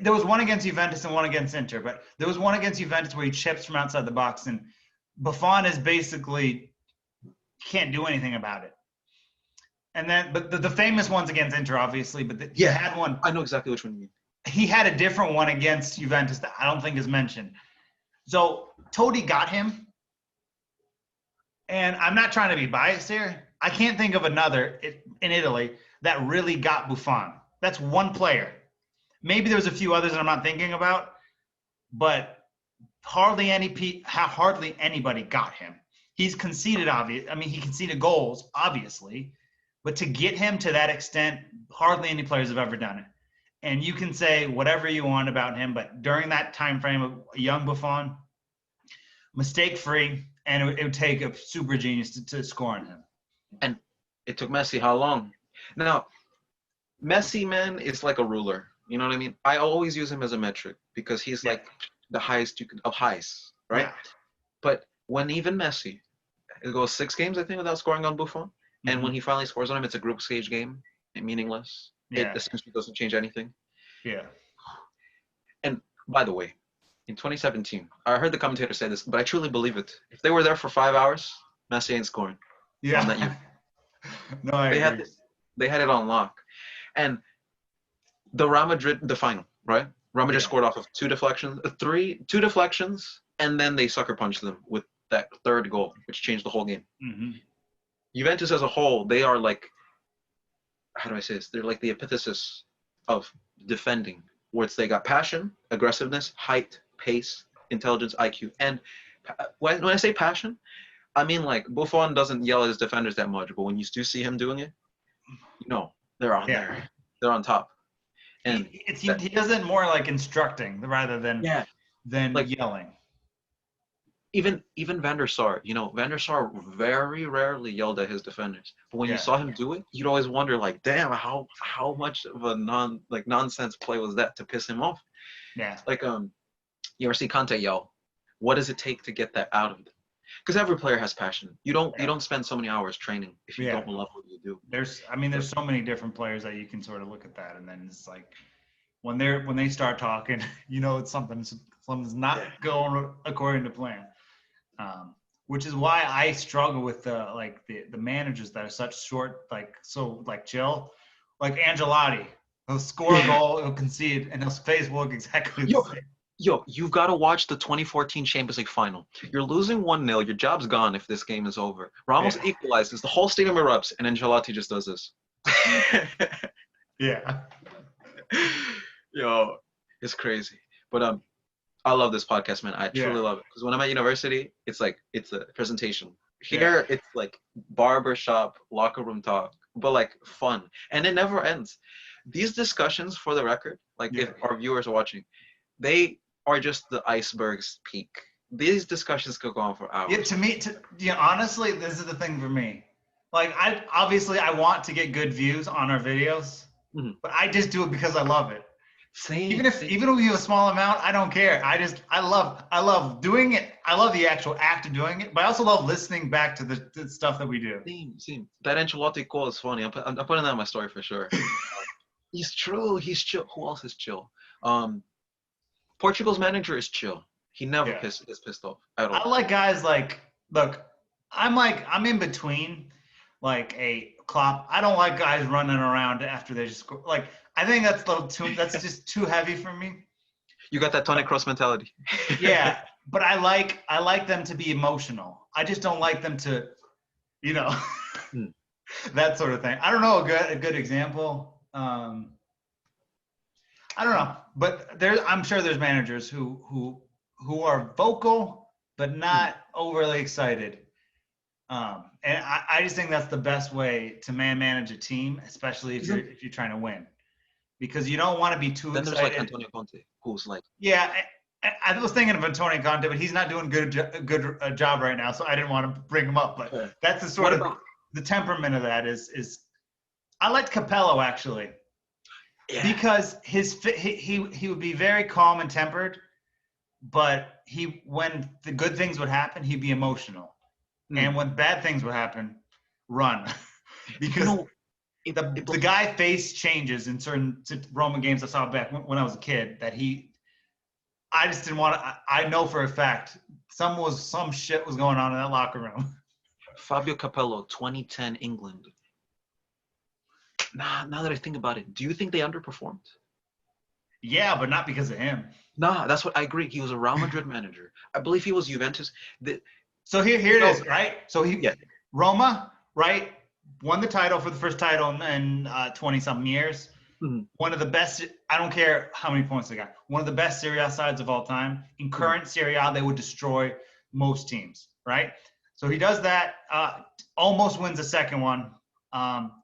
There was one against Juventus and one against Inter, but there was one against Juventus where he chips from outside the box, and Buffon is basically can't do anything about it. And then, but the famous ones against Inter, obviously, but he Yeah, had one. I know exactly which one you mean. He had a different one against Juventus that I don't think is mentioned. So Totti got him, and I'm not trying to be biased here. I can't think of another in Italy that really got Buffon. That's one player. Maybe there's a few others that I'm not thinking about, but hardly anybody got him. He's conceded, he conceded goals, obviously, but to get him to that extent, hardly any players have ever done it. And you can say whatever you want about him, but during that time frame of a young Buffon, mistake-free, and it would take a super genius to score on him. And it took Messi how long? Now, Messi, man, is like a ruler. You know what I mean? I always use him as a metric because he's like the highest you could of highs, right? Yeah. But when even Messi, it goes 6 games, I think, without scoring on Buffon. Mm-hmm. And when he finally scores on him, it's a group stage game, meaningless. Yeah. It essentially doesn't change anything. Yeah. And by the way, in 2017, I heard the commentator say this, but I truly believe it. If they were there for 5 hours, Messi ain't scoring. Yeah. On that year. No, I agree. They had it on lock. And the Real Madrid, the final, right? Real Madrid scored off of 2 deflections, 2 deflections, and then they sucker punched them with that 3rd goal, which changed the whole game. Mm-hmm. Juventus as a whole, they are like, how do I say this? They're like the antithesis of defending, where they got passion, aggressiveness, height, pace, intelligence, IQ. And when I say passion, I mean like Buffon doesn't yell at his defenders that much, but when you do see him doing it, they're on there. They're on top. And he does it more like instructing rather than like yelling. Even Van der Sar, Van der Sar very rarely yelled at his defenders. But when you saw him do it, you'd always wonder, like, damn, how much of a nonsense play was that to piss him off? Yeah. Like you ever see Conte yell? What does it take to get that out of them? Because every player has passion. You don't spend so many hours training if you don't love what you do. There's so many different players that you can sort of look at that, and then it's like when they start talking, it's something's not going according to plan. Which is why I struggle with the managers that are such short, chill, like Ancelotti. He'll score a goal, he'll concede, and his face will look exactly the same. You've got to watch the 2014 Champions League final. You're losing 1-0. Your job's gone if this game is over. Ramos equalizes. The whole stadium erupts, and Ancelotti just does this. Yeah. It's crazy. But I love this podcast, man. I truly love it. Because when I'm at university, it's a presentation. Here, it's like barbershop, locker room talk, but like fun. And it never ends. These discussions, for the record, if our viewers are watching, they are just the iceberg's peak. These discussions could go on for hours. Yeah, to me, honestly, this is the thing for me. Like, I want to get good views on our videos, but I just do it because I love it. Same. Even if we have a small amount, I don't care. I love doing it. I love the actual act of doing it, but I also love listening back to the stuff that we do. Same. That Ancelotti call is funny. I'm putting that in my story for sure. He's true. He's chill. Who else is chill? Portugal's manager is chill. He never gets pissed off at all. I like guys look, I'm in between like a Klopp. I don't like guys running around after they just score. Like, I think that's just too heavy for me. You got that Toni Kroos mentality. Yeah, but I like them to be emotional. I just don't like them to, that sort of thing. I don't know a good example. I don't know, but I'm sure there's managers who are vocal but not overly excited. And I just think that's the best way to manage a team, especially if you're trying to win, because you don't want to be too excited. Then there's like Antonio Conte, who's like. Yeah, I was thinking of Antonio Conte, but he's not doing a good job right now, so I didn't want to bring him up. But that's the sort of the temperament of that is. I liked Capello actually. Yeah. Because he would be very calm and tempered, but when the good things would happen, he'd be emotional, and when bad things would happen, run, because the guy face changes in certain Roman games I saw back when I was a kid that I just didn't want to. I know for a fact some shit was going on in that locker room. Fabio Capello, 2010 England. Nah, now that I think about it, do you think they underperformed? Yeah, but not because of him. Nah, that's what I agree. He was a Real Madrid manager. I believe he was Juventus. The, So here it is, right? So yeah. Roma, right, won the title for the first title in 20 something years. Mhm, One of the best. I don't care how many points they got. One of the best Serie A sides of all time. In mhm. current Serie A, they would destroy most teams, right? So he does that. Almost wins the second one. Um,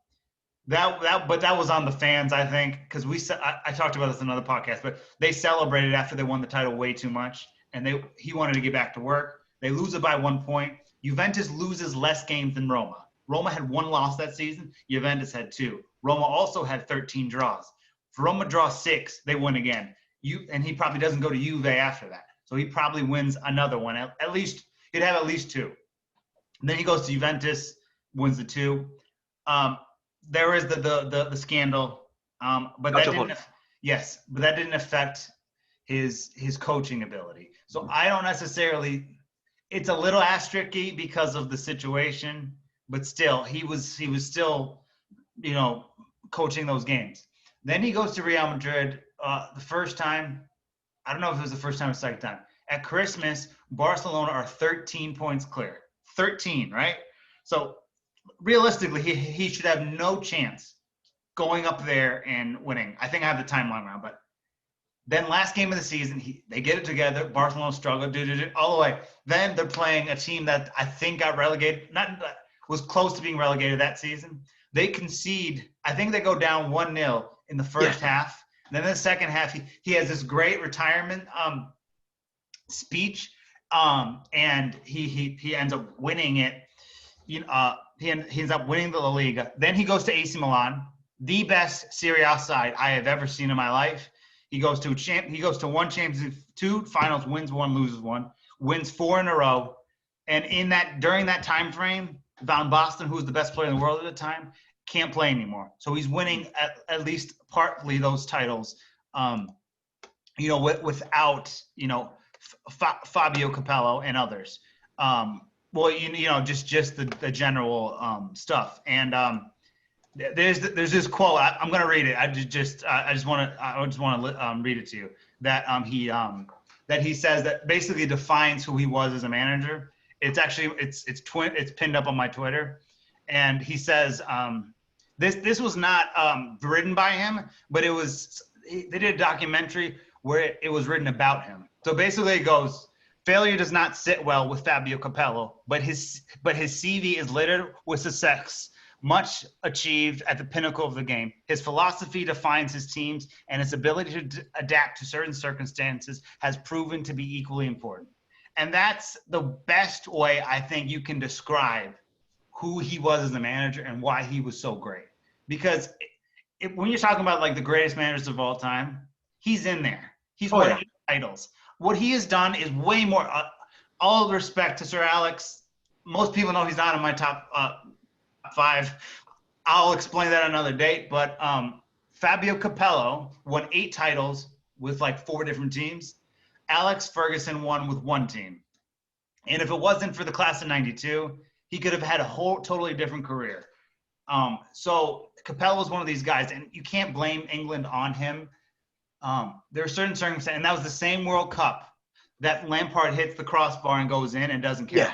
but that was on the fans, I think, because I talked about this in another podcast, but they celebrated after they won the title way too much, and he wanted to get back to work. They lose it by 1 point. Juventus loses less games than Roma. Roma had 1 loss that season. Juventus had 2. Roma also had 13 draws. If Roma draws 6, they win again. And he probably doesn't go to Juve after that, so he probably wins another one. At least he'd have at least 2. And then he goes to Juventus, wins the 2. Um, there is the scandal, but that didn't. Yes, but that didn't affect his coaching ability. So I don't necessarily. It's a little asterisky because of the situation, but still, he was still, coaching those games. Then he goes to Real Madrid. The first time, I don't know if it was the first time or second time. At Christmas, Barcelona are 13 points clear. 13, right? So realistically, he should have no chance going up there and winning. I think I have the timeline wrong, but then last game of the season, they get it together. Barcelona struggled, all the way. Then they're playing a team that I think got relegated, was close to being relegated that season. They concede. I think they go down 1-0 in the first half. And then in the second half, he has this great retirement speech, and he ends up winning it. He ends up winning the La Liga. Then he goes to AC Milan, the best Serie A side I have ever seen in my life. He goes to one championship, 2 finals, wins 1, loses 1, wins 4 in a row. And during that time frame, Van Basten, who was the best player in the world at the time, can't play anymore. So he's winning at least partly those titles, without Fabio Capello and others. Just the general stuff. And there's this quote. I'm going to read it. I just want to read it to you. That he says that basically defines who he was as a manager. It's actually it's pinned up on my Twitter, and he says this was not written by him, but they did a documentary where it was written about him. So basically, it goes. Failure does not sit well with Fabio Capello, but his CV is littered with success, much achieved at the pinnacle of the game. His philosophy defines his teams, and his ability to adapt to certain circumstances has proven to be equally important. And that's the best way I think you can describe who he was as a manager and why he was so great. Because when you're talking about like the greatest managers of all time, he's in there. He's winning titles. What he has done is way more. All respect to Sir Alex. Most people know he's not in my top 5. I'll explain that another date. But Fabio Capello won 8 titles with like 4 different teams. Alex Ferguson won with 1 team. And if it wasn't for the class of '92, he could have had a whole totally different career. So Capello was one of these guys, and you can't blame England on him. There are certain circumstances, and that was the same World Cup that Lampard hits the crossbar and goes in and doesn't count. Yeah.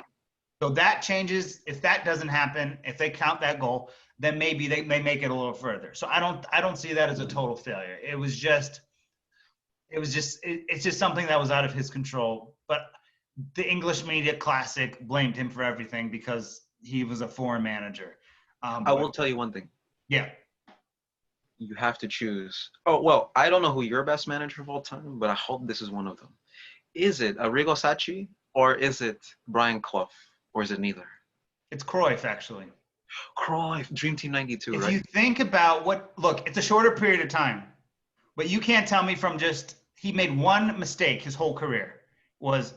So that changes. If that doesn't happen, if they count that goal, then maybe they make it a little further. So I don't see that as a total failure. It's just something that was out of his control. But the English media classic blamed him for everything because he was a foreign manager. I will tell you one thing. Yeah. You have to choose. Oh, well, I don't know who your best manager of all time, but I hope this is one of them. Is it Arrigo Sacchi or is it Brian Clough or is it neither? It's Cruyff, actually. Cruyff, Dream Team 92, right? If you think about look, it's a shorter period of time, but you can't tell me from he made one mistake his whole career was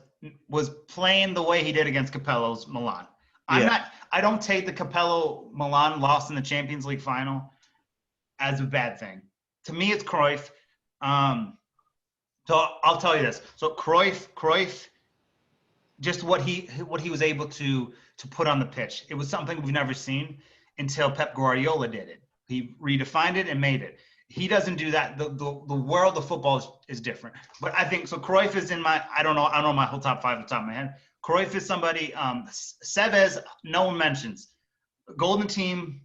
playing the way he did against Capello's Milan. I don't take the Capello Milan loss in the Champions League final as a bad thing. To me, it's Cruyff. So I'll tell you this. So Cruyff, just what he was able to to put on the pitch. It was something we've never seen until Pep Guardiola did it. He redefined it and made it. He doesn't do that. The world of football is different. But I think so. Cruyff is in my. I don't know my whole top five off the top of my head. Cruyff is somebody. Sevez, no one mentions. Golden Team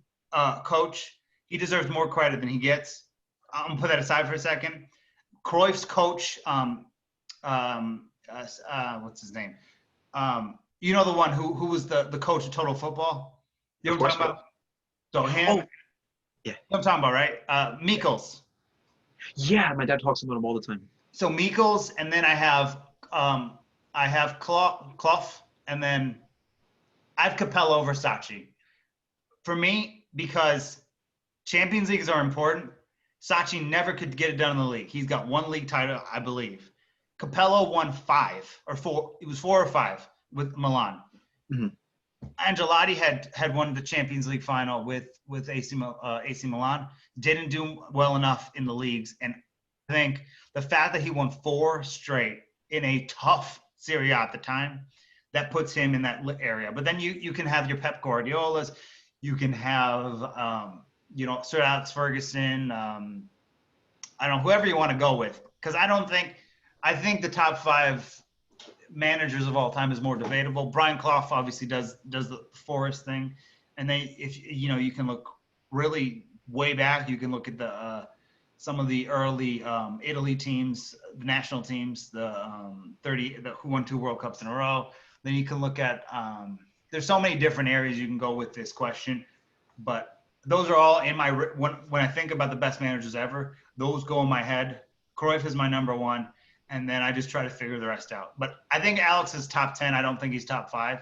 coach. He deserves more credit than he gets. I'm gonna put that aside for a second. Cruyff's coach. What's his name? You know the one who was the coach of Total Football. You know what I'm talking about? So him. Oh, yeah. You know what I'm talking about, right? Mikels. Yeah, my dad talks about him all the time. So Mikels, and then I have Clough, and then I have Capello over Versace. For me, because Champions Leagues are important, Sachi never could get it done in the league. He's got one league title, I believe. Capello won 5 or 4. It was 4 or 5 with Milan. Mm-hmm. Ancelotti had won the Champions League final with AC Milan. Didn't do well enough in the leagues, and I think the fact that he won 4 straight in a tough Serie A at the time, that puts him in that area. But then you can have your Pep Guardiolas, you can have Sir Alex Ferguson, I don't know, whoever you want to go with, because I think the top 5 managers of all time is more debatable. Brian Clough obviously does the Forest thing, and then if you can look really way back, you can look at the some of the early Italy teams, the national teams, who won 2 World Cups in a row. Then you can look at there's so many different areas you can go with this question, but those are all in my when I think about the best managers ever, those go in my head. Cruyff is my number 1. And then I just try to figure the rest out. But I think Alex is top 10. I don't think he's top 5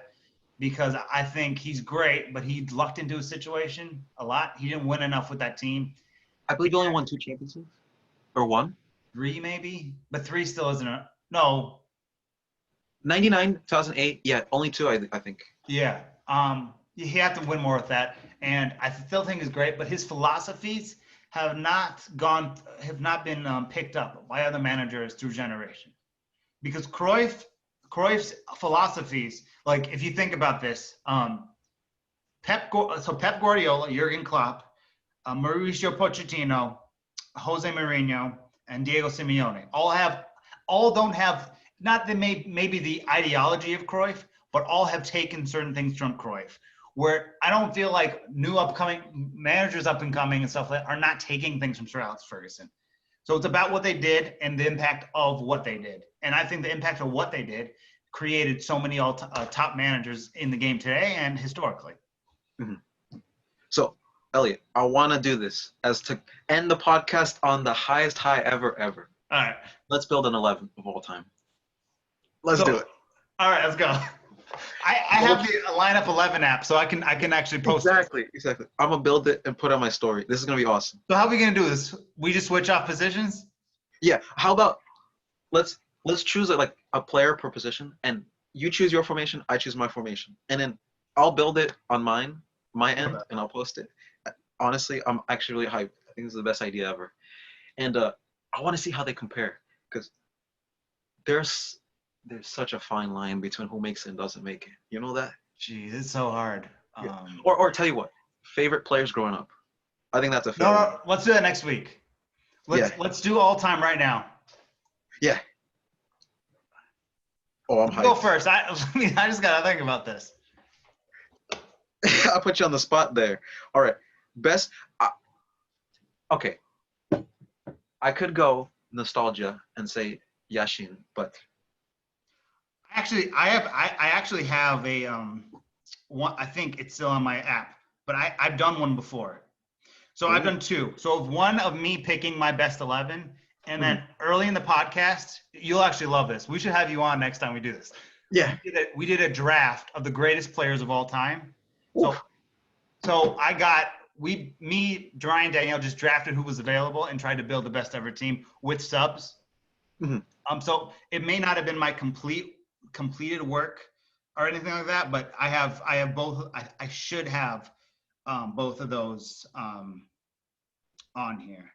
because I think he's great, but he lucked into a situation a lot. He didn't win enough with that team. I believe he only won 2 Champions Leagues. Or 1? 3 maybe? But 3 still isn't a – no. 99, 2008. Yeah, only 2, I think. Yeah. He had to win more with that. And I still think he's great, but his philosophies – have not been picked up by other managers through generation, because Cruyff's philosophies, like if you think about this, Pep Guardiola, Jurgen Klopp, Mauricio Pochettino, Jose Mourinho, and Diego Simeone all don't have not the maybe the ideology of Cruyff, but all have taken certain things from Cruyff. Where I don't feel like new upcoming managers up and coming and stuff like that are not taking things from Sir Alex Ferguson. So it's about what they did and the impact of what they did. And I think the impact of what they did created so many top managers in the game today and historically. Mm-hmm. So, Elliot, I want to do this as to end the podcast on the highest high ever. All right. Let's build an 11 of all time. Let's do it. All right, let's go. I have the lineup 11 app, so I can actually post exactly. I'm gonna build it and put it on my story. This is gonna be awesome. So how are we gonna do this? We just switch off positions? Yeah. How about let's choose like a player per position, and you choose your formation, I choose my formation, and then I'll build it on my end, and I'll post it. Honestly, I'm actually really hyped. I think this is the best idea ever, and I want to see how they compare because there's such a fine line between who makes it and doesn't make it. You know that? Jeez, it's so hard. Yeah. Or tell you what, favorite players growing up. I think that's a fair one. No, let's do that next week. Let's do all time right now. Yeah. Oh, I'm hyped. Go first. I just gotta think about this. I'll put you on the spot there. All right. Best. Okay. I could go nostalgia and say Yashin, but actually, I actually have a one. I think it's still on my app, but I've done one before. So I've done 2. So one of me picking my best 11, and then early in the podcast, you'll actually love this. We should have you on next time we do this. Yeah. We did a draft of the greatest players of all time. So me, Dry, and Danielle just drafted who was available and tried to build the best ever team with subs. Mm-hmm. So it may not have been my completed work or anything like that, but I have both. I should have both of those on here.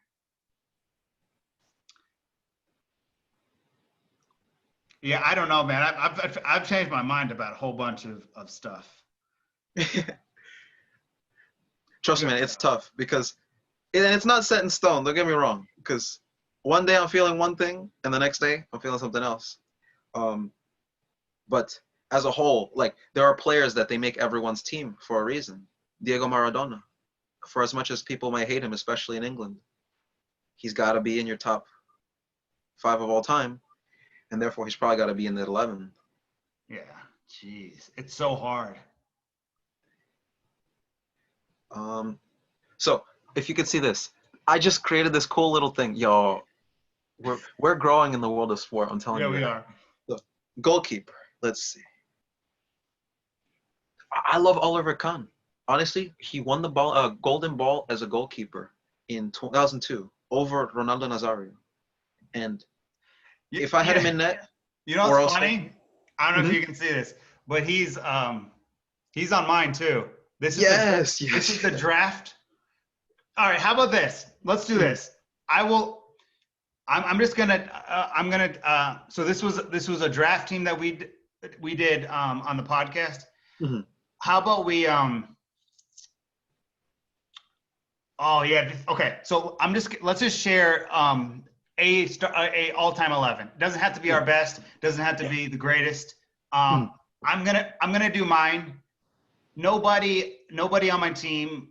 Yeah, I don't know, man. I've changed my mind about a whole bunch of stuff. Trust me, man, it's tough because it's not set in stone. Don't get me wrong, because one day I'm feeling one thing, and the next day I'm feeling something else. Um, but as a whole, like there are players that they make everyone's team for a reason. Diego Maradona, for as much as people might hate him, especially in England, he's got to be in your top 5 of all time, and therefore he's probably got to be in the 11. Yeah, jeez, it's so hard. So if you could see this, I just created this cool little thing, yo. We're growing in the world of sport. I'm telling Yeah, you. we are. The goalkeeper. Let's see. I love Oliver Kahn. Honestly, he won the golden ball as a goalkeeper in 2002 over Ronaldo Nazario. And if I had him in net, you know or what's else, funny? I don't know if you can see this, but he's on mine too. This is the draft. All right, how about this? Let's do this. I'm just gonna. So this was a draft team that we did on the podcast. Mm-hmm. How about we Oh yeah. Okay. So let's just share a all-time 11. Doesn't have to be our best. Doesn't have to be the greatest. I'm gonna do mine. Nobody on my team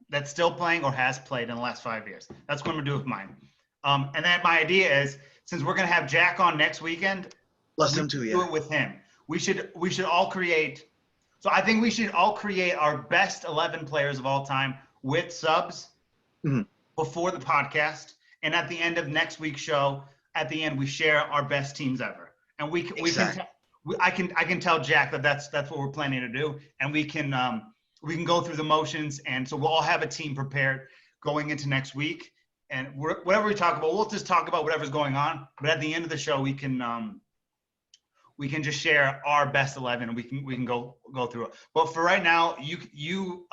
that's still playing or has played in the last 5 years. That's what I'm gonna do with mine. And then my idea is, since we're gonna have Jack on next weekend, let's do it with him. We should all create. So I think we should all create our best 11 players of all time with subs before the podcast, and at the end of next week's show, at the end we share our best teams ever, and I can tell Jack that that's what we're planning to do, and we can go through the motions, and so we'll all have a team prepared going into next week, and whatever we talk about, we'll just talk about whatever's going on, but at the end of the show we can just share our best 11, and we can go through it. But for right now, you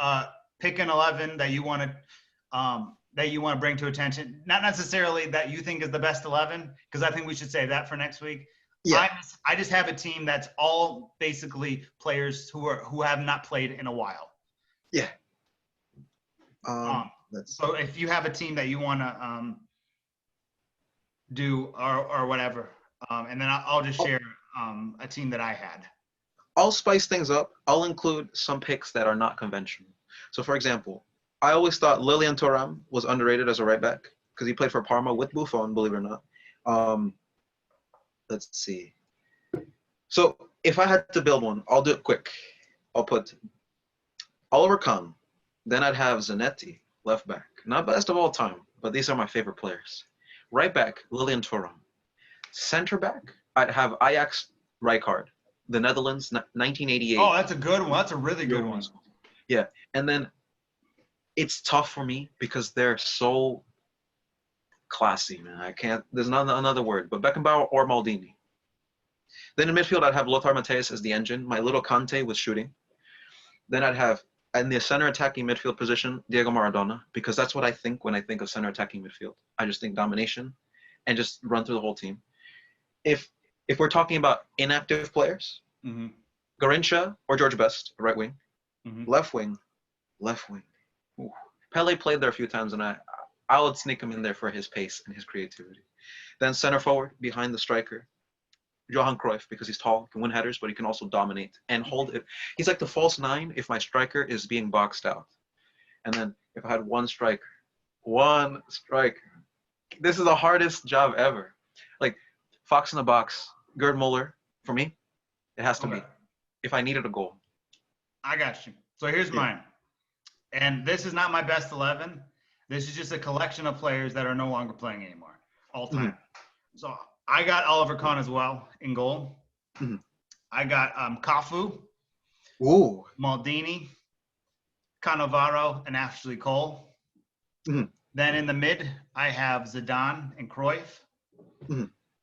pick an 11 that you want to bring to attention. Not necessarily that you think is the best 11, because I think we should say that for next week. Yeah. I just have a team that's all basically players who have not played in a while. Yeah. So if you have a team that you want to do or whatever, and then I'll just share a team that I had. I'll spice things up. I'll include some picks that are not conventional. So, for example, I always thought Lilian Thuram was underrated as a right back because he played for Parma with Buffon, believe it or not. Let's see. So, if I had to build one, I'll do it quick. I'll put Oliver Kahn. Then I'd have Zanetti, left back. Not best of all time, but these are my favorite players. Right back, Lilian Thuram. Center back, I'd have Ajax Rijkaard, the Netherlands, 1988. Oh, that's a good one. That's a really good one. Yeah, and then it's tough for me because they're so classy, man. I can't. There's not another word, but Beckenbauer or Maldini. Then in midfield, I'd have Lothar Matthäus as the engine, my little Conte with shooting. Then I'd have in the center attacking midfield position Diego Maradona, because that's what I think when I think of center attacking midfield. I just think domination and just run through the whole team. If we're talking about inactive players, Garrincha or George Best, right wing, left wing. Ooh. Pele played there a few times, and I would sneak him in there for his pace and his creativity. Then center forward, behind the striker, Johan Cruyff, because he's tall, can win headers, but he can also dominate and hold it. He's like the false nine if my striker is being boxed out. And then if I had one striker, this is the hardest job ever. Like Fox in the box, Gerd Muller, for me, it has to be. If I needed a goal. I got you. So here's mine. And this is not my best 11. This is just a collection of players that are no longer playing anymore, all time. So I got Oliver Kahn as well in goal. I got Cafu, Maldini, Cannavaro, and Ashley Cole. Then in the mid, I have Zidane and Cruyff.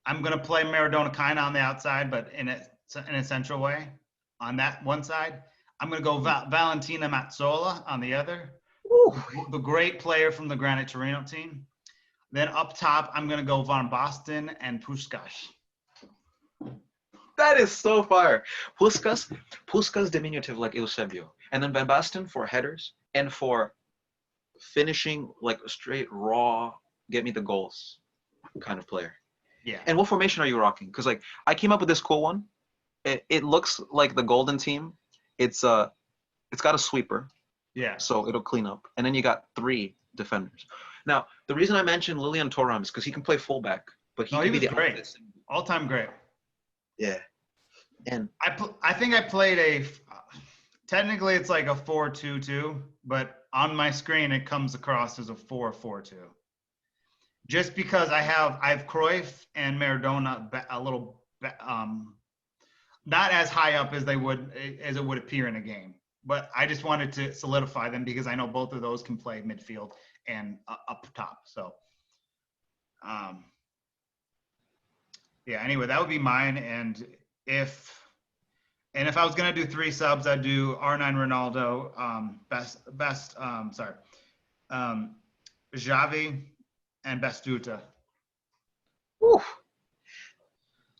I'm going to play Maradona kind of on the outside, but in a central way on that one side. I'm going to go Valentina Mazzola on the other. The great player from the Granit Torino team. Then up top, I'm going to go Van Basten and Puskás. That is so fire. Puskas diminutive like Eusebio. And then Van Basten for headers and for finishing like a straight raw, get me the goals kind of player. Yeah. And what formation are you rocking? Because like I came up with this cool one. It looks like the golden team. It's got a sweeper, Yeah. so it'll clean up. And then you got 3 defenders. Now, the reason I mentioned Lilian Thuram is because he can play fullback, but he No, can he be was the great. opposite. All-time great. Yeah. And I think I played technically it's like a 4-2-2, but on my screen it comes across as a 4-4-2. Just because I have Cruyff and Maradona a little not as high up as it would appear in a game, but I just wanted to solidify them because I know both of those can play midfield and up top. So, yeah. Anyway, that would be mine. And if I was gonna do 3 subs, I'd do R9 Ronaldo, Xavi, and Bastuta. whew,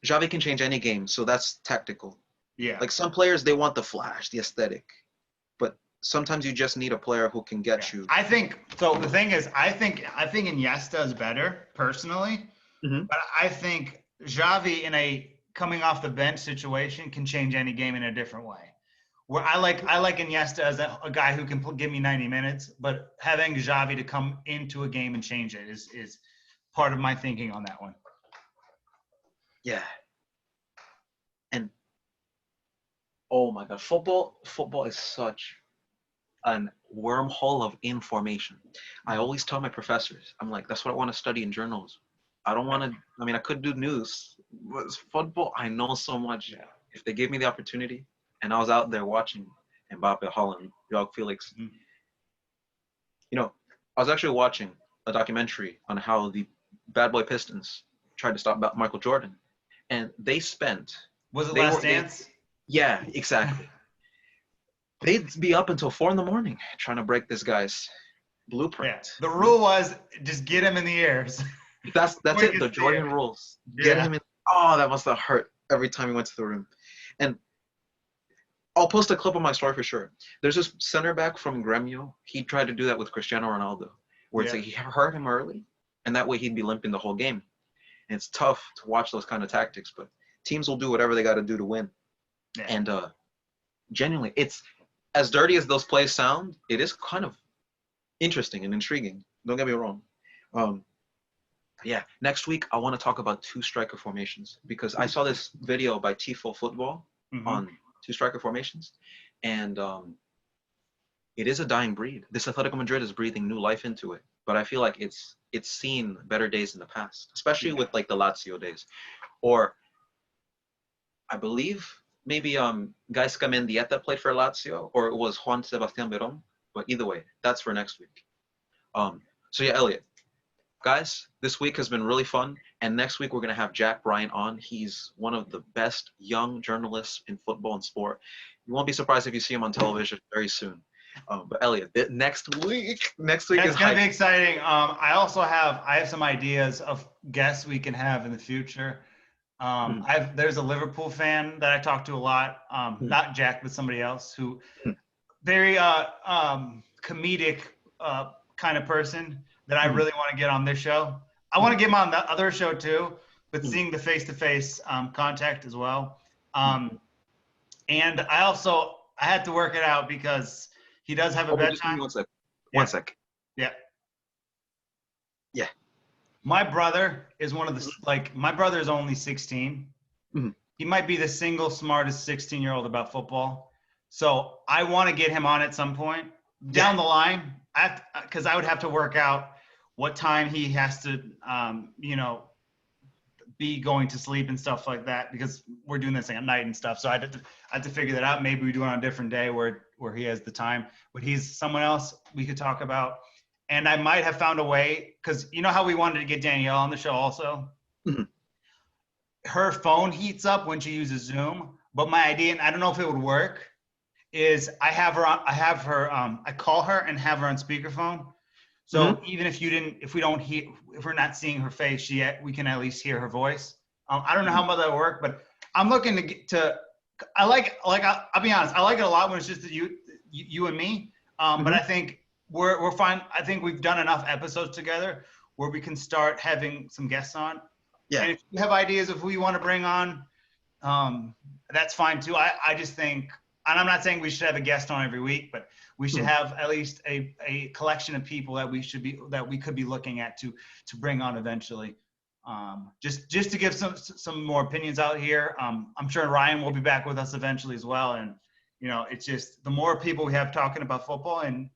Xavi can change any game, so that's tactical. Yeah. Like some players, they want the flash, the aesthetic, but sometimes you just need a player who can get you. I think so. The thing is, I think Iniesta is better personally, but I think Xavi in a coming off the bench situation can change any game in a different way. Where I like Iniesta as a guy who can give me 90 minutes, but having Xavi to come into a game and change it is part of my thinking on that one. Yeah. And oh my God, football is such an wormhole of information. I always tell my professors, I'm like, that's what I want to study in journalism. I don't want to. I mean, I could do news, but football, I know so much. Yeah. If they gave me the opportunity, and I was out there watching Mbappe, Holland, Joao Felix, you know, I was actually watching a documentary on how the Bad Boy Pistons tried to stop Michael Jordan, and they spent. Was it Last Dance? Yeah, exactly. They'd be up until 4 a.m. trying to break this guy's blueprint. Yeah. The rule was just get him in the ears. That's it. The Jordan rules. Get him in. Oh, that must have hurt every time he went to the room. And I'll post a clip on my story for sure. There's this center back from Gremio. He tried to do that with Cristiano Ronaldo, where it's like he hurt him early, and that way he'd be limping the whole game. And it's tough to watch those kind of tactics, but teams will do whatever they got to do to win. Yeah. And genuinely, it's as dirty as those plays sound. It is kind of interesting and intriguing. Don't get me wrong. Yeah, next week I want to talk about 2 striker formations because I saw this video by Tifo Futbol on 2 striker formations, and it is a dying breed. This Atletico Madrid is breathing new life into it, but I feel like it's seen better days in the past, especially with like the Lazio days, or I believe maybe Gaisca Mendieta played for Lazio, or it was Juan Sebastián Verón, but either way, that's for next week. So yeah, Elliot. Guys, this week has been really fun, and next week we're going to have Jack Bryant on. He's one of the best young journalists in football and sport. You won't be surprised if you see him on television very soon. But Elliot, next week is going to be exciting. I also have some ideas of guests we can have in the future. There's a Liverpool fan that I talk to a lot, not Jack, but somebody else who very comedic kind of person that I really want to get on this show. I want to get him on the other show too, but seeing the face-to-face contact as well. And I had to work it out because he does have a bedtime. One sec. Yeah. Yeah. My brother is my brother is only 16. He might be the single smartest 16-year-old about football. So I want to get him on at some point down the line, because I would have to work out what time he has to, be going to sleep and stuff like that, because we're doing this at night and stuff. So I had to figure that out. Maybe we do it on a different day where he has the time, but he's someone else we could talk about. And I might have found a way, because you know how we wanted to get Danielle on the show also? Her phone heats up when she uses Zoom, but my idea, and I don't know if it would work, is I call her and have her on speakerphone. So even if we're not seeing her face, we can at least hear her voice. I don't know how much that will work, but I'm looking to get to. I'll be honest. I like it a lot when it's just you and me. But I think we're fine. I think we've done enough episodes together where we can start having some guests on. Yeah. And if you have ideas of who you want to bring on, that's fine too. I just think, and I'm not saying we should have a guest on every week, but we should have at least a collection of people that we could be looking at to bring on eventually. Just to give some more opinions out here. I'm sure Ryan will be back with us eventually as well. And it's just the more people we have talking about football and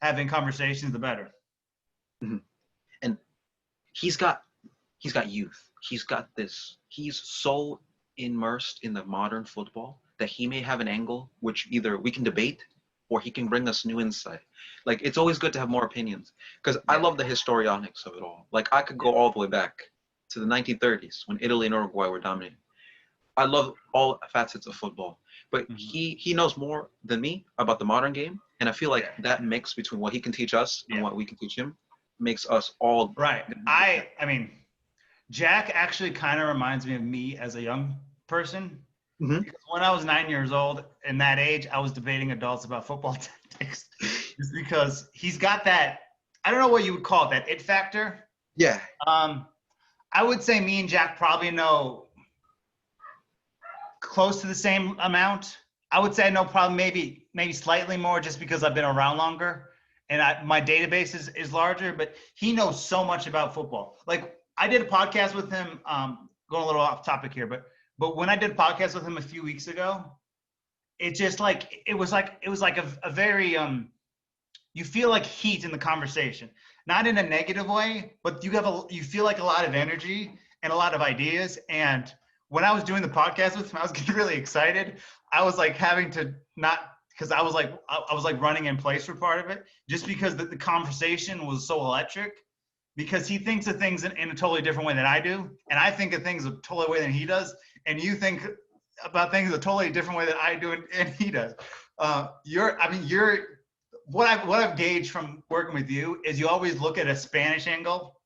having conversations, the better. And he's got youth. He's got this. He's so immersed in the modern football that he may have an angle which either we can debate or he can bring us new insight. Like, it's always good to have more opinions because I love the histrionics of it all. Like, I could go all the way back to the 1930s when Italy and Uruguay were dominating. I love all facets of football, but he knows more than me about the modern game, and I feel like that mix between what he can teach us and what we can teach him makes us all right. I mean, Jack actually kind of reminds me of me as a young person. Because when I was 9 years old, in that age, I was debating adults about football tactics, just because he's got that. I don't know what you would call it, that it factor. Yeah. I would say me and Jack probably know close to the same amount. I would say I know probably maybe slightly more just because I've been around longer and my database is larger, but he knows so much about football. Like, I did a podcast with him, going a little off topic here, but when I did a podcast with him a few weeks ago, it was like a very, you feel like heat in the conversation, not in a negative way, but you feel like a lot of energy and a lot of ideas. And when I was doing the podcast with him, I was getting really excited. I was like having to not, because I was like running in place for part of it, just because the conversation was so electric. Because he thinks of things in a totally different way than I do, and I think of things a totally way than he does, and you think about things a totally different way that I do and he does. What I've gauged from working with you is you always look at a Spanish angle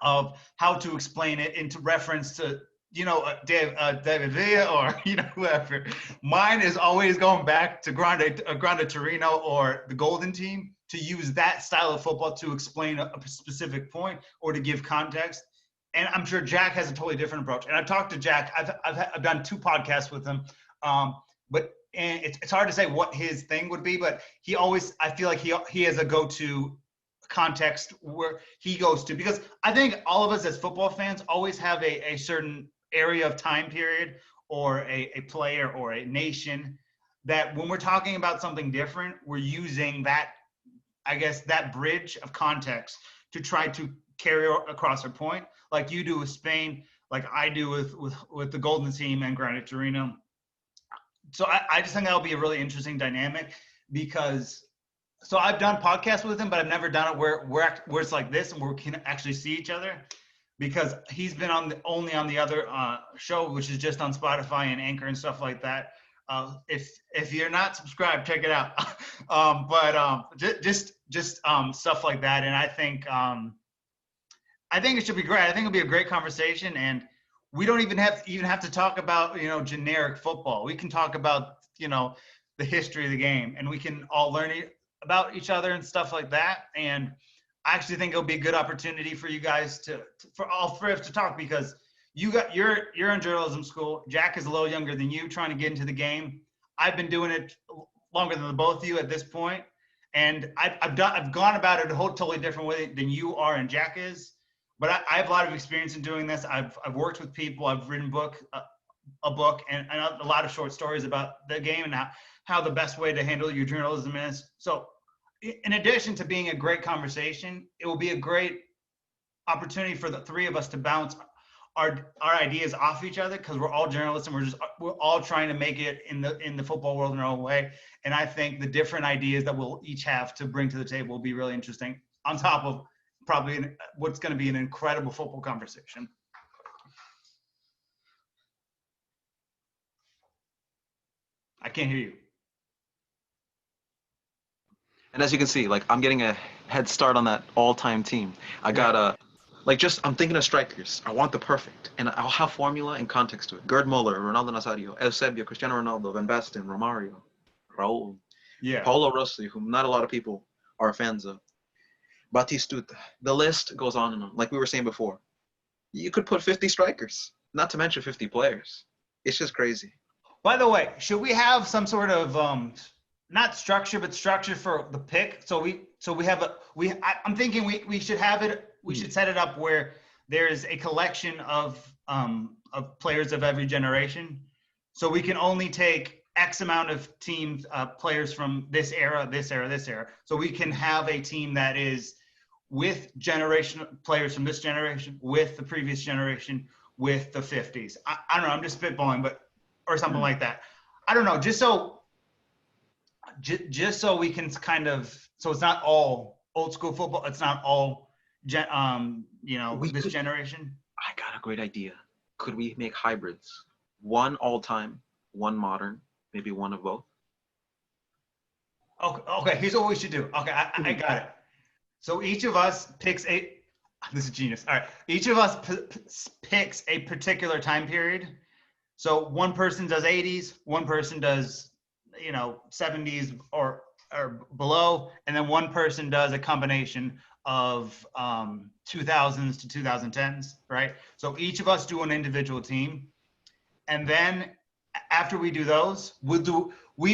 of how to explain it into reference to David Villa or whoever. Mine is always going back to Grande Torino or the Golden Team, to use that style of football to explain a specific point or to give context. And I'm sure Jack has a totally different approach. And I've talked to Jack. I've done 2 podcasts with him, but it's hard to say what his thing would be. But I feel like he has a go-to context where he goes to, because I think all of us as football fans always have a certain area of time period or a player or a nation that when we're talking about something different, we're using that, I guess, that bridge of context to try to carry across our point, like you do with Spain, like I do with the Golden Team and Grande Torino. So I just think that'll be a really interesting dynamic, because so I've done podcasts with him, but I've never done it where it's like this and where we can actually see each other, because he's been only on the other show, which is just on Spotify and Anchor and stuff like that. If you're not subscribed, check it out. Just stuff like that. And I think it should be great. I think it'll be a great conversation, and we don't even have to talk about, generic football. We can talk about, the history of the game, and we can all learn about each other and stuff like that. And I actually think it'll be a good opportunity for you guys for all 3 of us to talk, because you're in journalism school. Jack is a little younger than you, trying to get into the game. I've been doing it longer than the both of you at this point, and I've gone about it a whole totally different way than you are and Jack is. But I have a lot of experience in doing this. I've worked with people. I've written a book and a lot of short stories about the game and how the best way to handle your journalism is. So, in addition to being a great conversation, it will be a great opportunity for the 3 of us to bounce our ideas off each other, because we're all journalists and we're all trying to make it in the football world in our own way. And I think the different ideas that we'll each have to bring to the table will be really interesting, on top of probably what's going to be an incredible football conversation. I can't hear you. And as you can see, like, I'm getting a head start on that all-time team. I got Like, just I'm thinking of strikers. I want the perfect, and I'll have formula and context to it. Gerd Muller, Ronaldo Nazario, Eusebio, Cristiano Ronaldo, Van Basten, Romario, Raul, Yeah. Paulo Rossi, whom not a lot of people are fans of, Batistuta. The list goes on and on. Like we were saying before, you could put 50 strikers, not to mention 50 players. It's just crazy. By the way, should we have some sort of not structure, but structure for the pick? So we have I'm thinking we should have it. We should set it up where there's a collection of players of every generation. So we can only take X amount of teams, players from this era, this era, this era. So we can have a team that is with generation players from this generation, with the previous generation, with the 50s. I don't know. I'm just spitballing, but or something like that. I don't know. Just so we can kind of, so it's not all old school football. It's not all this generation. I got a great idea. Could we make hybrids? One all time, one modern, maybe one of both. Okay. Here's what we should do. Okay, I got it. So each of us picks a. This is genius. All right. Each of us picks a particular time period. So one person does 80s, one person does, 70s or below, and then one person does a combination of 2000s to 2010s, right? So each of us do an individual team, and then after we do those, we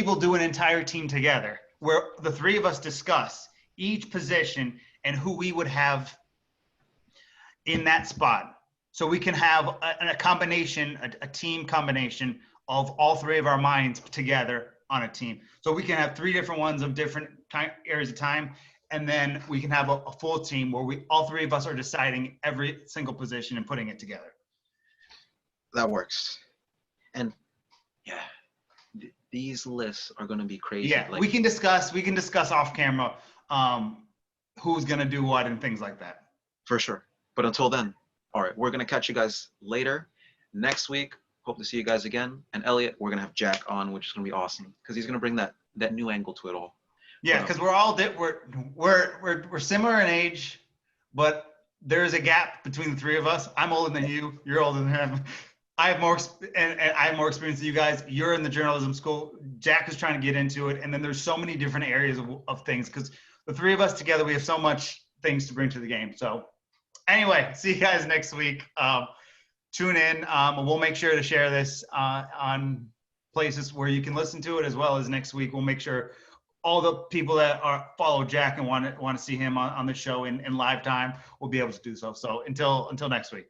will do an entire team together where the three of us discuss each position and who we would have in that spot. So we can have a combination, a team combination of all three of our minds together on a team. So we can have three different ones of different areas of time, and then we can have a full team where all three of us are deciding every single position and putting it together. That works. And yeah, these lists are going to be crazy. Yeah, we can discuss off camera who's going to do what and things like that. For sure. But until then, all right, we're going to catch you guys later. Next week, hope to see you guys again. And Elliot, we're going to have Jack on, which is going to be awesome because he's going to bring that new angle to it all. Yeah, because we're all we're similar in age, but there is a gap between the three of us. I'm older than you. You're older than him. I have more and I have more experience than you guys. You're in the journalism school. Jack is trying to get into it, and then there's so many different areas of things because the three of us together, we have so much things to bring to the game. So anyway, see you guys next week. Tune in. We'll make sure to share this on places where you can listen to it, as well as next week. We'll make sure all the people that follow Jack and want to see him on the show in live time will be able to do so. So until next week.